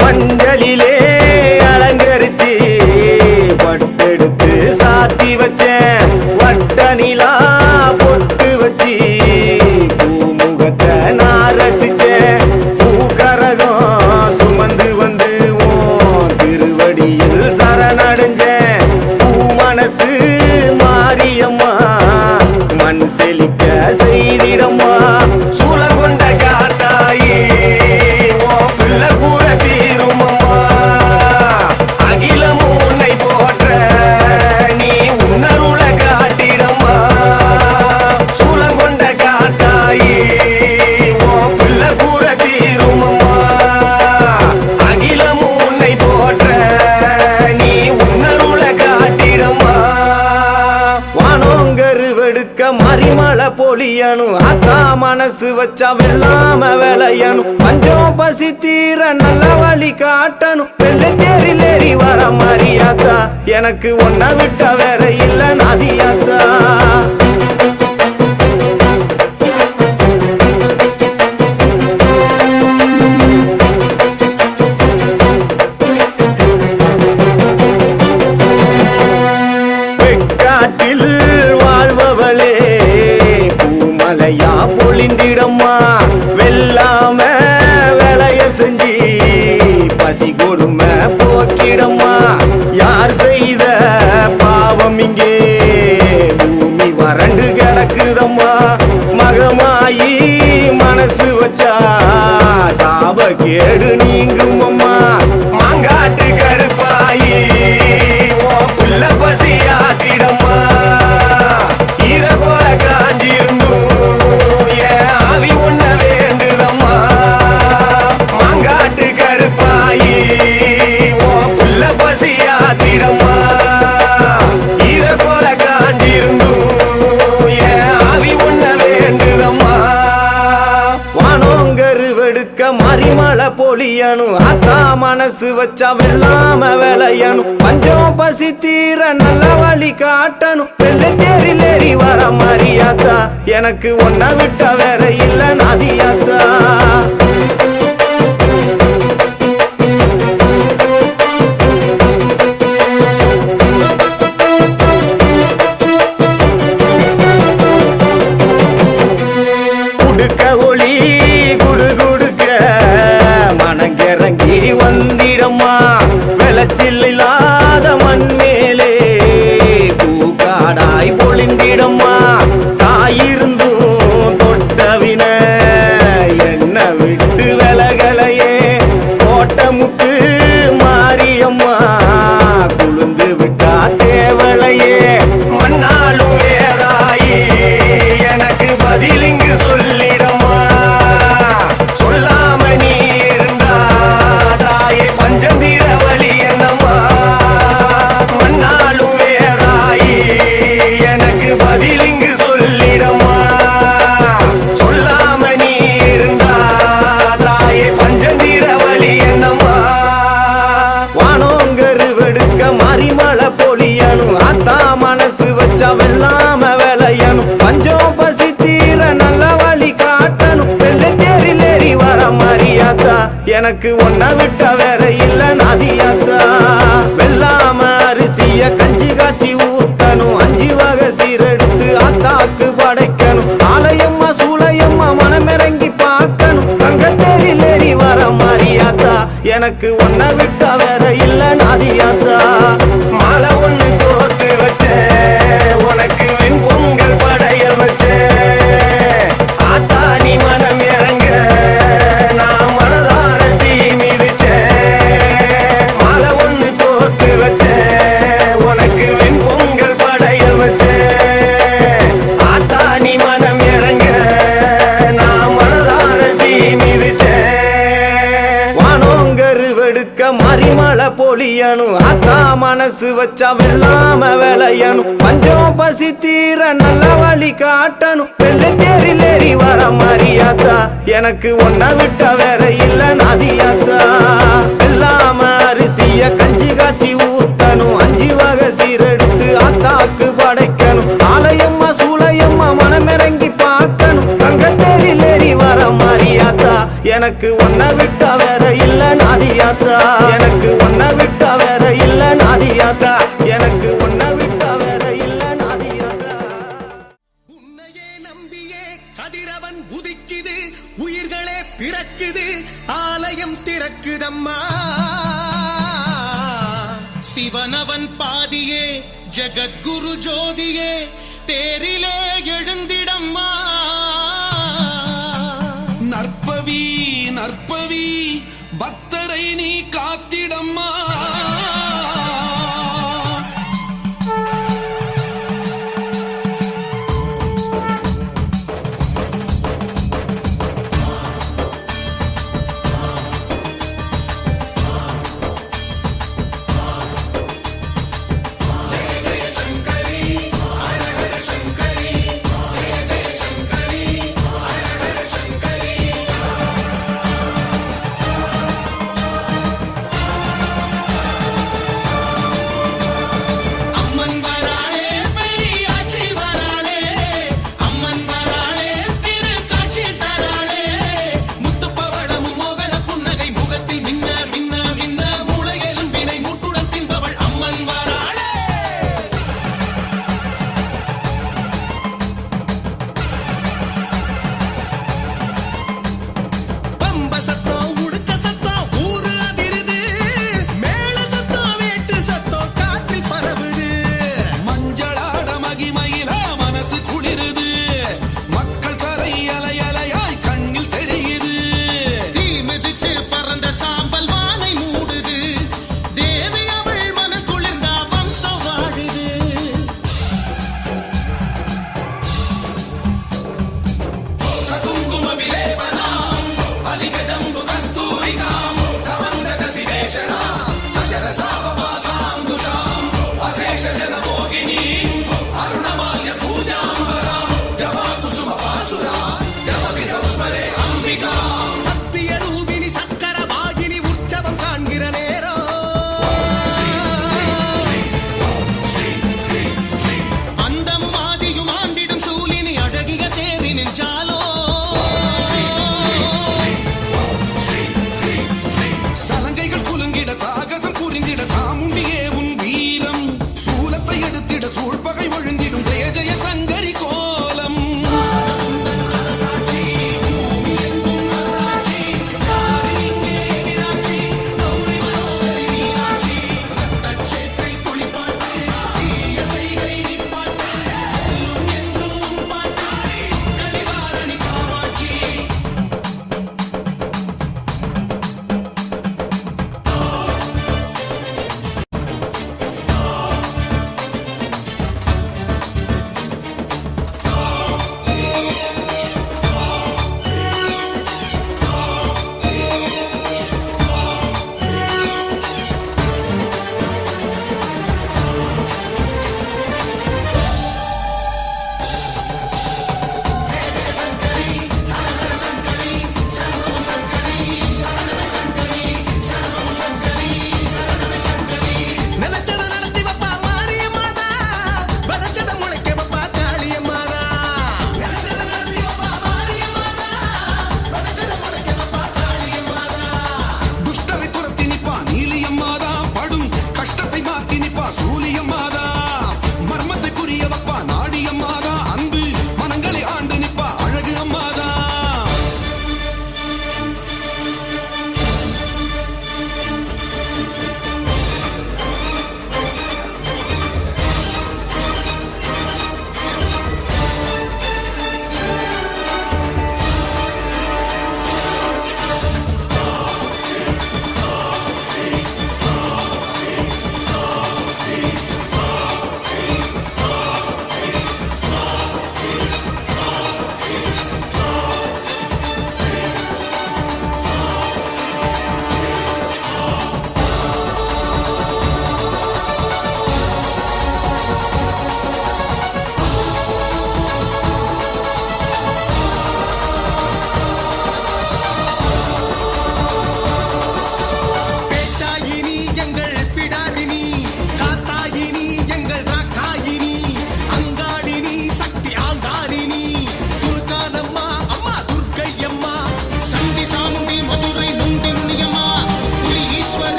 மஞ்சளிலே அலங்கரிச்சு பட்டெடுத்து சாத்தி வச்சேன் வட்ட நிலா பொட்டு வச்சு பூமுகத்தை நான் ரசிச்சேன் பூக்கரகம் சுமந்து வந்து உன் திருவடியில் சரணடைஞ்சேன் பூ மனசு மாரியம்மா மண் செழிக்க செய்திடம்மா சூழகொண்ட காத்தாயி உன் பிள்ளை கூட தீருமம்மா அகிலமும் உன்னை போற்ற நீ உன்னருள காட்டிடம்மா சூழங்கொண்ட காத்தாயி உன் பிள்ளை கூட தீருமம்மா அகிலமும் உன்னை போற்ற நீ உன்னருள காட்டிடம்மா வானோங்கரு வெடுக்க மறிமலை பொழியணும் ஆத்தா மனசு வச்சா வெள்ளாம விளையணும் பஞ்சம் பசி தீர நல்ல வழி காட்டணும் வெள்ளை தேரிலேறி வர மாரியாத்தா எனக்கு ஒன்ன விட்ட வேற இல்ல நதியாத்தா வெக்காட்டில் வாழ்பவளே பூமலையா பொழிந்திடம்மா வெள்ளாம வேலைய செஞ்சு பசி கொடுமை போக்கிடம்மா யார் செய்த பாவம் இங்கே பூமி வறண்டு கிடக்குதம்மா மகமாயி மனசு வச்சா சாப கேடு நீங்குமம்மா மாங்காட்டு கருப்பாயி உன் பிள்ளை பசியாத்திடம்மா ஈரகோல காஞ்சிருந்தும் என் ஆவி உன்ன வேண்டுதம்மா மாங்காட்டு கருப்பாயி உன் பிள்ளை பசியாத்திடம்மா ஈரகோல காஞ்சிருந்தும் என் ஆவி உன்ன வேண்டுதம்மா வானோங்கரு வெடுக்க மறிமலை பொழியணும் ஆத்தா மனசு வச்சா வெள்ளாம விளையணும் பஞ்சம் பசி தீர நல்ல வழி காட்டணும் வெள்ளை தேரிலேறி வர மாரியாத்தா எனக்கு ஒன்ன விட்ட வேற இல்ல நதியாத்தா குடுக்க ஒளி குடு குடுக்க மனங்கிறங்கி வந்திடம்மா விளைச்சில் இல்லாத மண் மேலே பூக்காடாய் பொழிந்திடம்மா தாயிருந்தும் தொட்டவின என்ன விட்டு விலகலையே கோட்டமுத்து மாரியம்மா குளுந்து விட்டா தேவலையே மண்ணாலும் வேறாயி எனக்கு பதிலிங்கு சொல்லிடம்மா சொல்லாம நீ இருந்தா தாயே பஞ்சந்தீர வழி என்னம்மா மண்ணாலும் வேறாயி எனக்கு பதிலிங்கு சொல்லிடம்மா சொல்லாம நீ இருந்தா தாயே பஞ்சந்தீர வழி என்னம்மா வானோங்கரு வெடுக்க மறிமலை பொழியணும் ஆத்தா மனசு வச்சா வெள்ளாம விளையணும் பஞ்சம் பசி தீர நல்ல வழி காட்டணும் வெள்ளை தேரிலேறி வர மாரியாத்தா எனக்கு ஒன்ன விட்ட விட்டா வேற இல்ல நாதியாத்தா. வெள்ளாம அரிசிய கஞ்சி காய்ச்சி ஊத்தணும், 5 வகை சீரெடுத்து ஆத்தாக்கு படைக்கணும். ஆலயம்மா சூளையம்மா மனமிறங்கி பார்க்கணும், தங்கத்தேரிலேறி வர மாரியாத்தா. எனக்கு ஒன்ன விட்டா வேற இல்ல நாதியாத்தா. மாலை ஒண்ணு கோத்து வச்சேன், உனக்கு வெண் பொங்கல் படையல் வச்சேன். ஆத்தா நீ மனம் இறங்க நான் மனதார தீ மிதிச்சேன். மாலை ஒண்ணு கோத்து வச்சேன், உனக்கு வெண் பொங்கல் படையல் வச்சேன். ஆத்தா நீ மனம் இறங்க நான் மனதார தீ மிதிச்சேன். வானோங்கரு வெடுக்க மறிமலை பொழியணும், ஆத்தா மனசு வச்சா வெள்ளாம விளையணும். பஞ்சம் பசி தீர நல்ல வழி காட்டணும், வெள்ளை தேரிலேறி வர மாரியாத்தா. எனக்கு ஒன்ன விட்டா வேற இல்ல நாதியாத்தா. வெள்ளாம அரிசிய கஞ்சி காய்ச்சி ஊத்தணும், 5 வகை சீரெடுத்து ஆத்தாக்கு படைக்கணும். ஆலயம்மா சூளையம்மா மனமிறங்கி பார்க்கணும், தங்கத்தேரிலேறி வர மாரியாத்தா. எனக்கு ஒன்ன விட்டா வேற இல்ல நாதியாத்தா. எனக்கு ஒன்ன விட்டா வேற இல்ல நாதியாத்தா. எனக்கு ஒன்ன விட்டா வேற இல்ல நாதியாத்தா. உன்னையே நம்பியே கதிரவன் உதிக்குது, உயிர்களே பிறக்குது, ஆலயம் திறக்குதம்மா. சிவனவன் பாதியே ஜகத்குரு ஜோதியே, தேரிலே எழுந்திடம்மா. நற்பவி நற்பவி பக்தரை நீ காத்திடம்மா.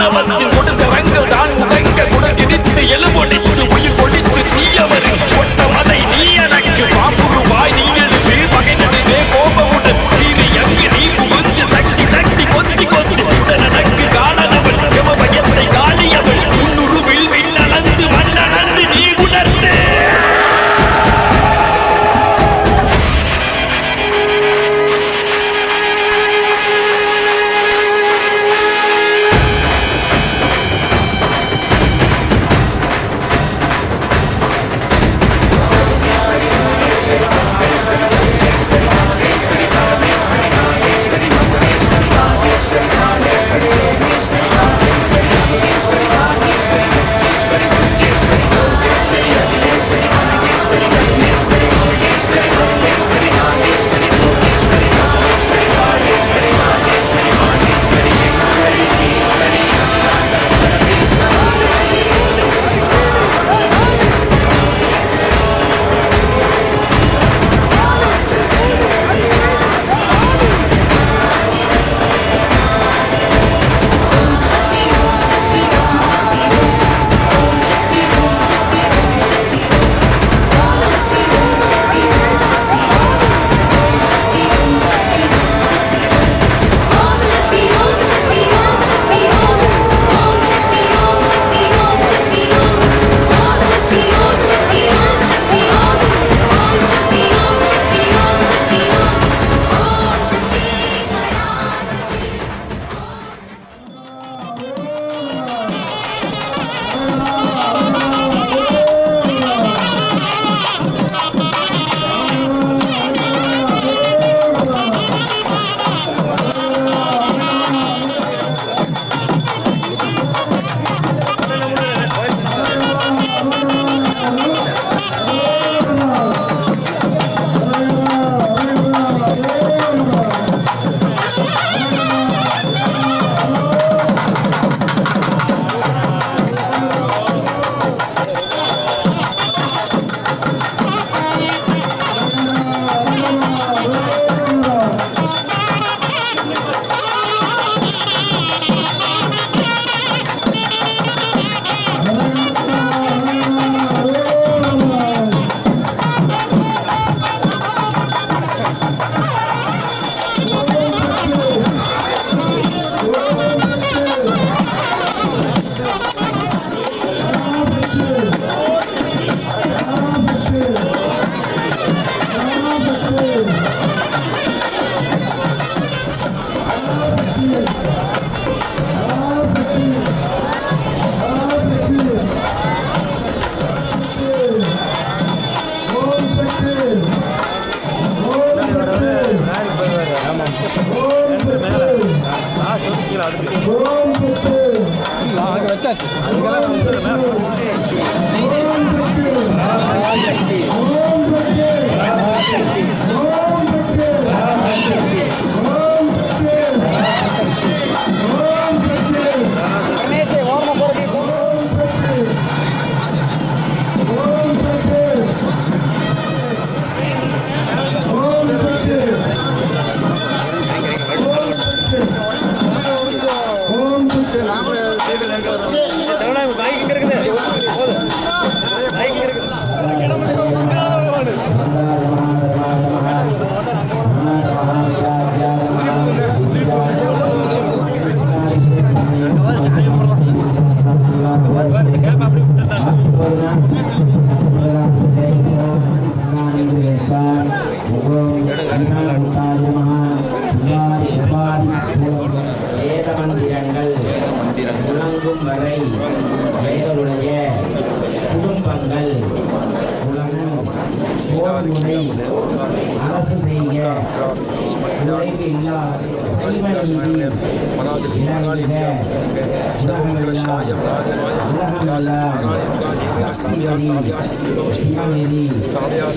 ஆணவத்தின் கொடுக்கரங்கள் தான் உடைக்க குடகிடித்து எலும்பொடித்து உயிர் பொடித்து தீயவரின் கொட்ட மதை நீ எனக்கு பாம்புருவாய் நீ எழுது பகை நடுவே கோபமுடன் சீறி அங்கு நீ புகுந்து சக்தி சக்தி கொத்தி கொத்தி உடனக்கு காலனவள் எம பயத்தை காலியவள் உன்னுருவில் விண்ணளந்து மண்ணளந்து நீ உணர்ந்து வேதமந்திரங்கள் முழங்கும் வரை வேதனுடைய குடும்பங்கள் போர்முனை அரசு செய்ய உழைப்பு இல்லாத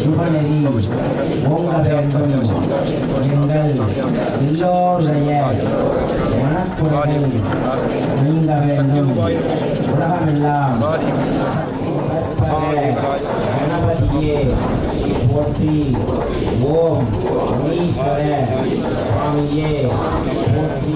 சுபநெறி ஓங்க வேண்டும் எங்கள் எல்லோருடைய மனக்குறை நீங்க வேண்டும் உலகமெல்லாம் கணபதியே போற்றி ஓம் ஈஸ்வர சுவாமியே போற்றி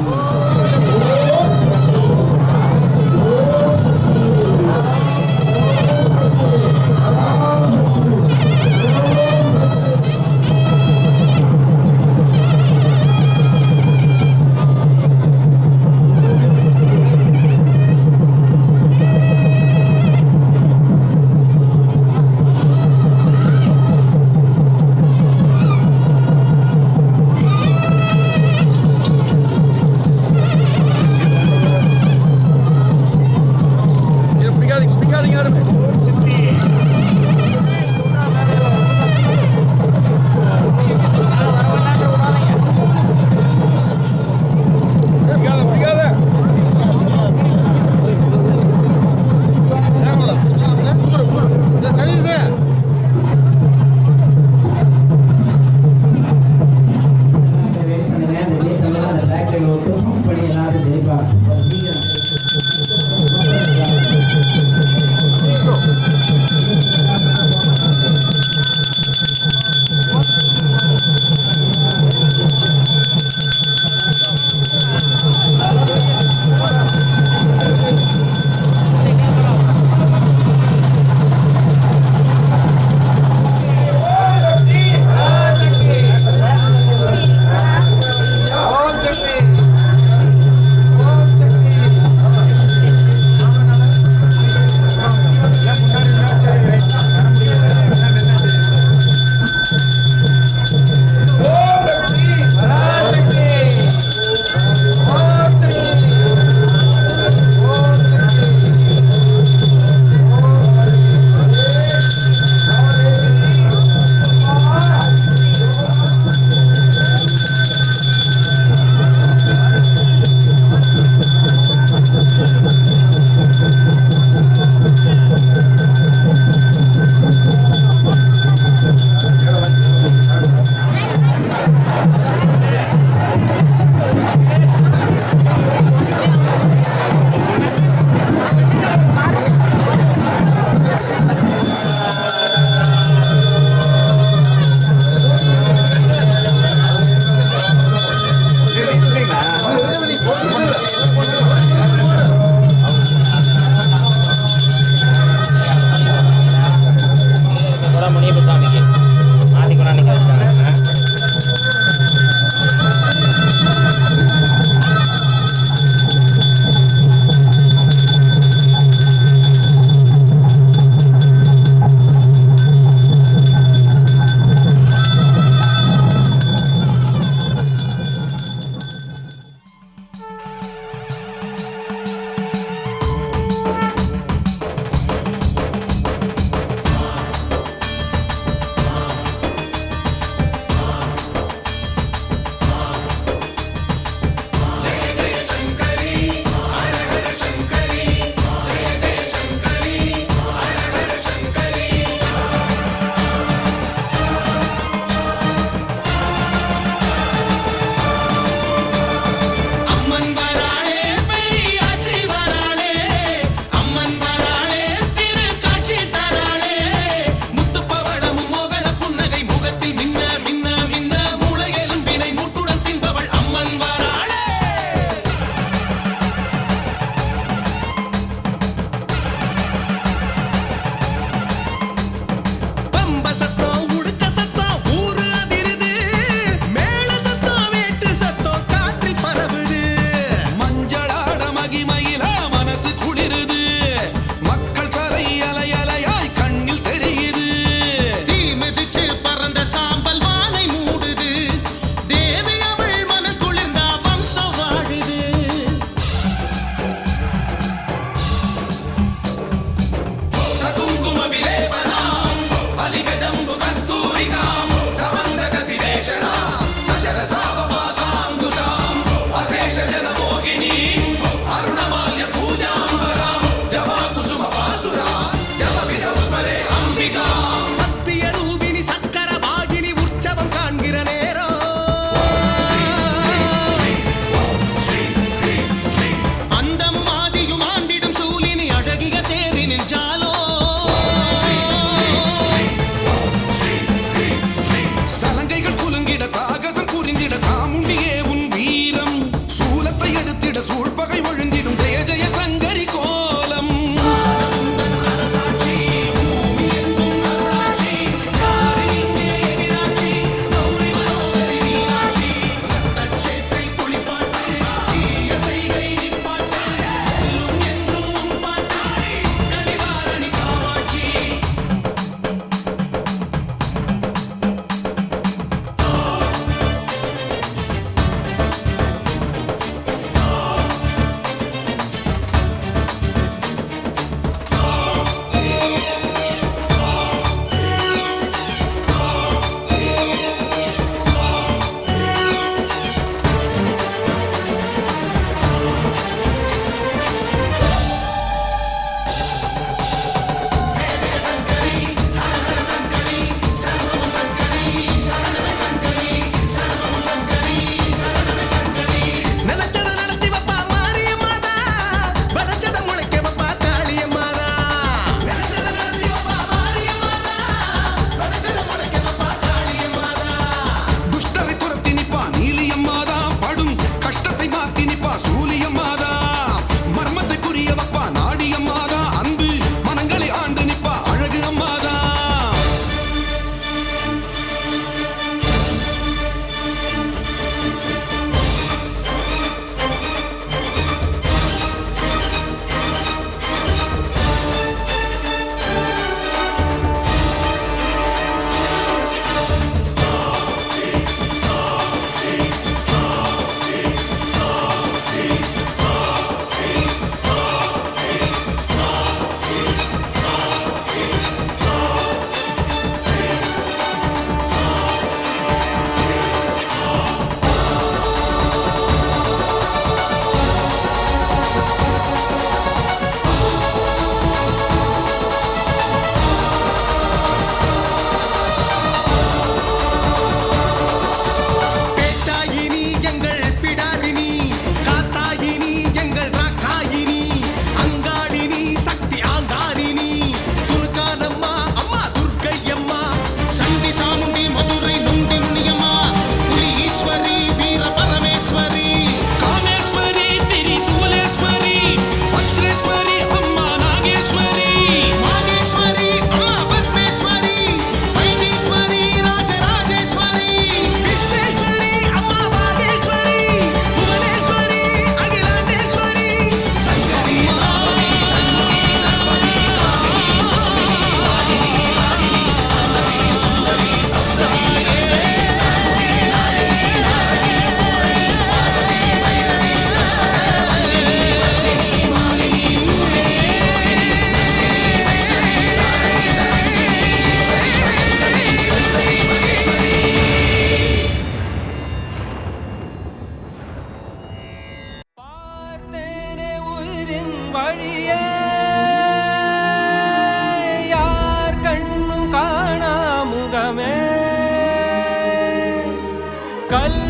கல்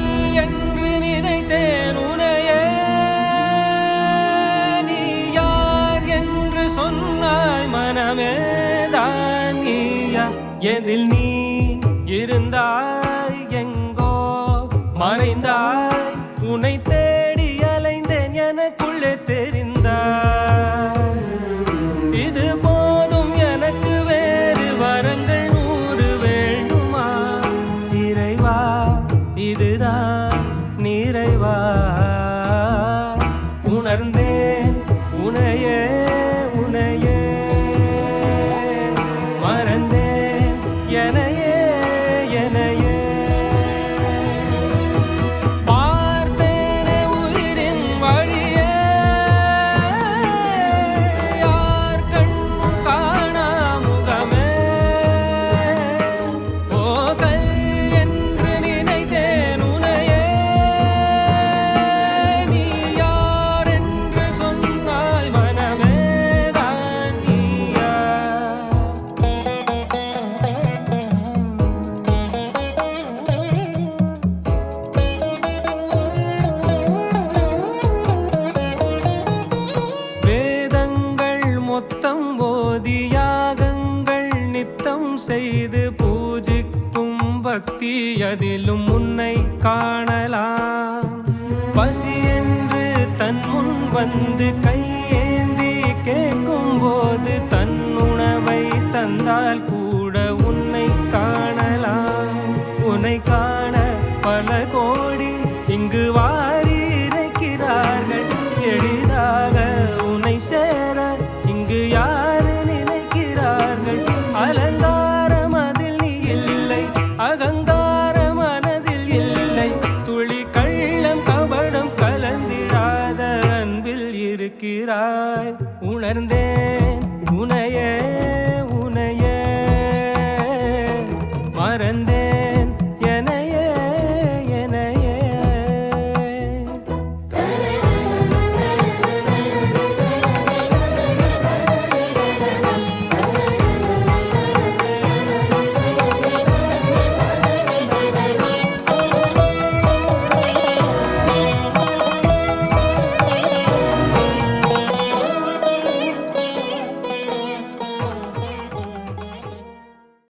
என்று நினைத்தேன் உனையே, நீ யார் என்று சொன்னாய் மனமே தான் நீயா. எதில் நீ இருந்தாய் எங்கோ மறைந்தாய், உன்னை தேடி அலைந்தேன் எனக்குள்ளே தெரிந்தாய். இது போதும் எனக்கு வேறு வரங்கள் 100 வேண்டுமா இறைவா, இதுதான் நிறைவா. உணர்ந்தேன் உனையே உனையே, மறந்தேன் எனையே எனையே. பார்த்தேனே உயிரின் வழியே, யார் கண்ணும் காணா முகமே. ஓ கல் என்று நினைத்தேன் உனையே, நீ யார் என்று சொன்னாய் மனமே தான் நீயா. வேதங்கள் மொத்தம் ஓதி யாகங்கள் நித்தம் செய்து பூஜிக்கும் பக்தி, அதிலும் உன்னை காணலாம். பசி என்று தன் முன் வந்து கையேந்தி கேட்கும் போது, தன் உணவை தந்தால் கூட உன்னை காணலாம். உன்னை காண பல கோடி இங்கு வாரி இறைக்கிறார்கள், எளிதாக உன்னை சேர இங்கு யாரு நினைக்கிறார்கள். அலங்காரம் அதில் நீ இல்லை, அகங்காரம் மனதில் இல்லை, துளி கள்ளம் கபடம் கலந்திடாத அன்பில் இருக்கிறாய். உணர்ந்தேன் உனையே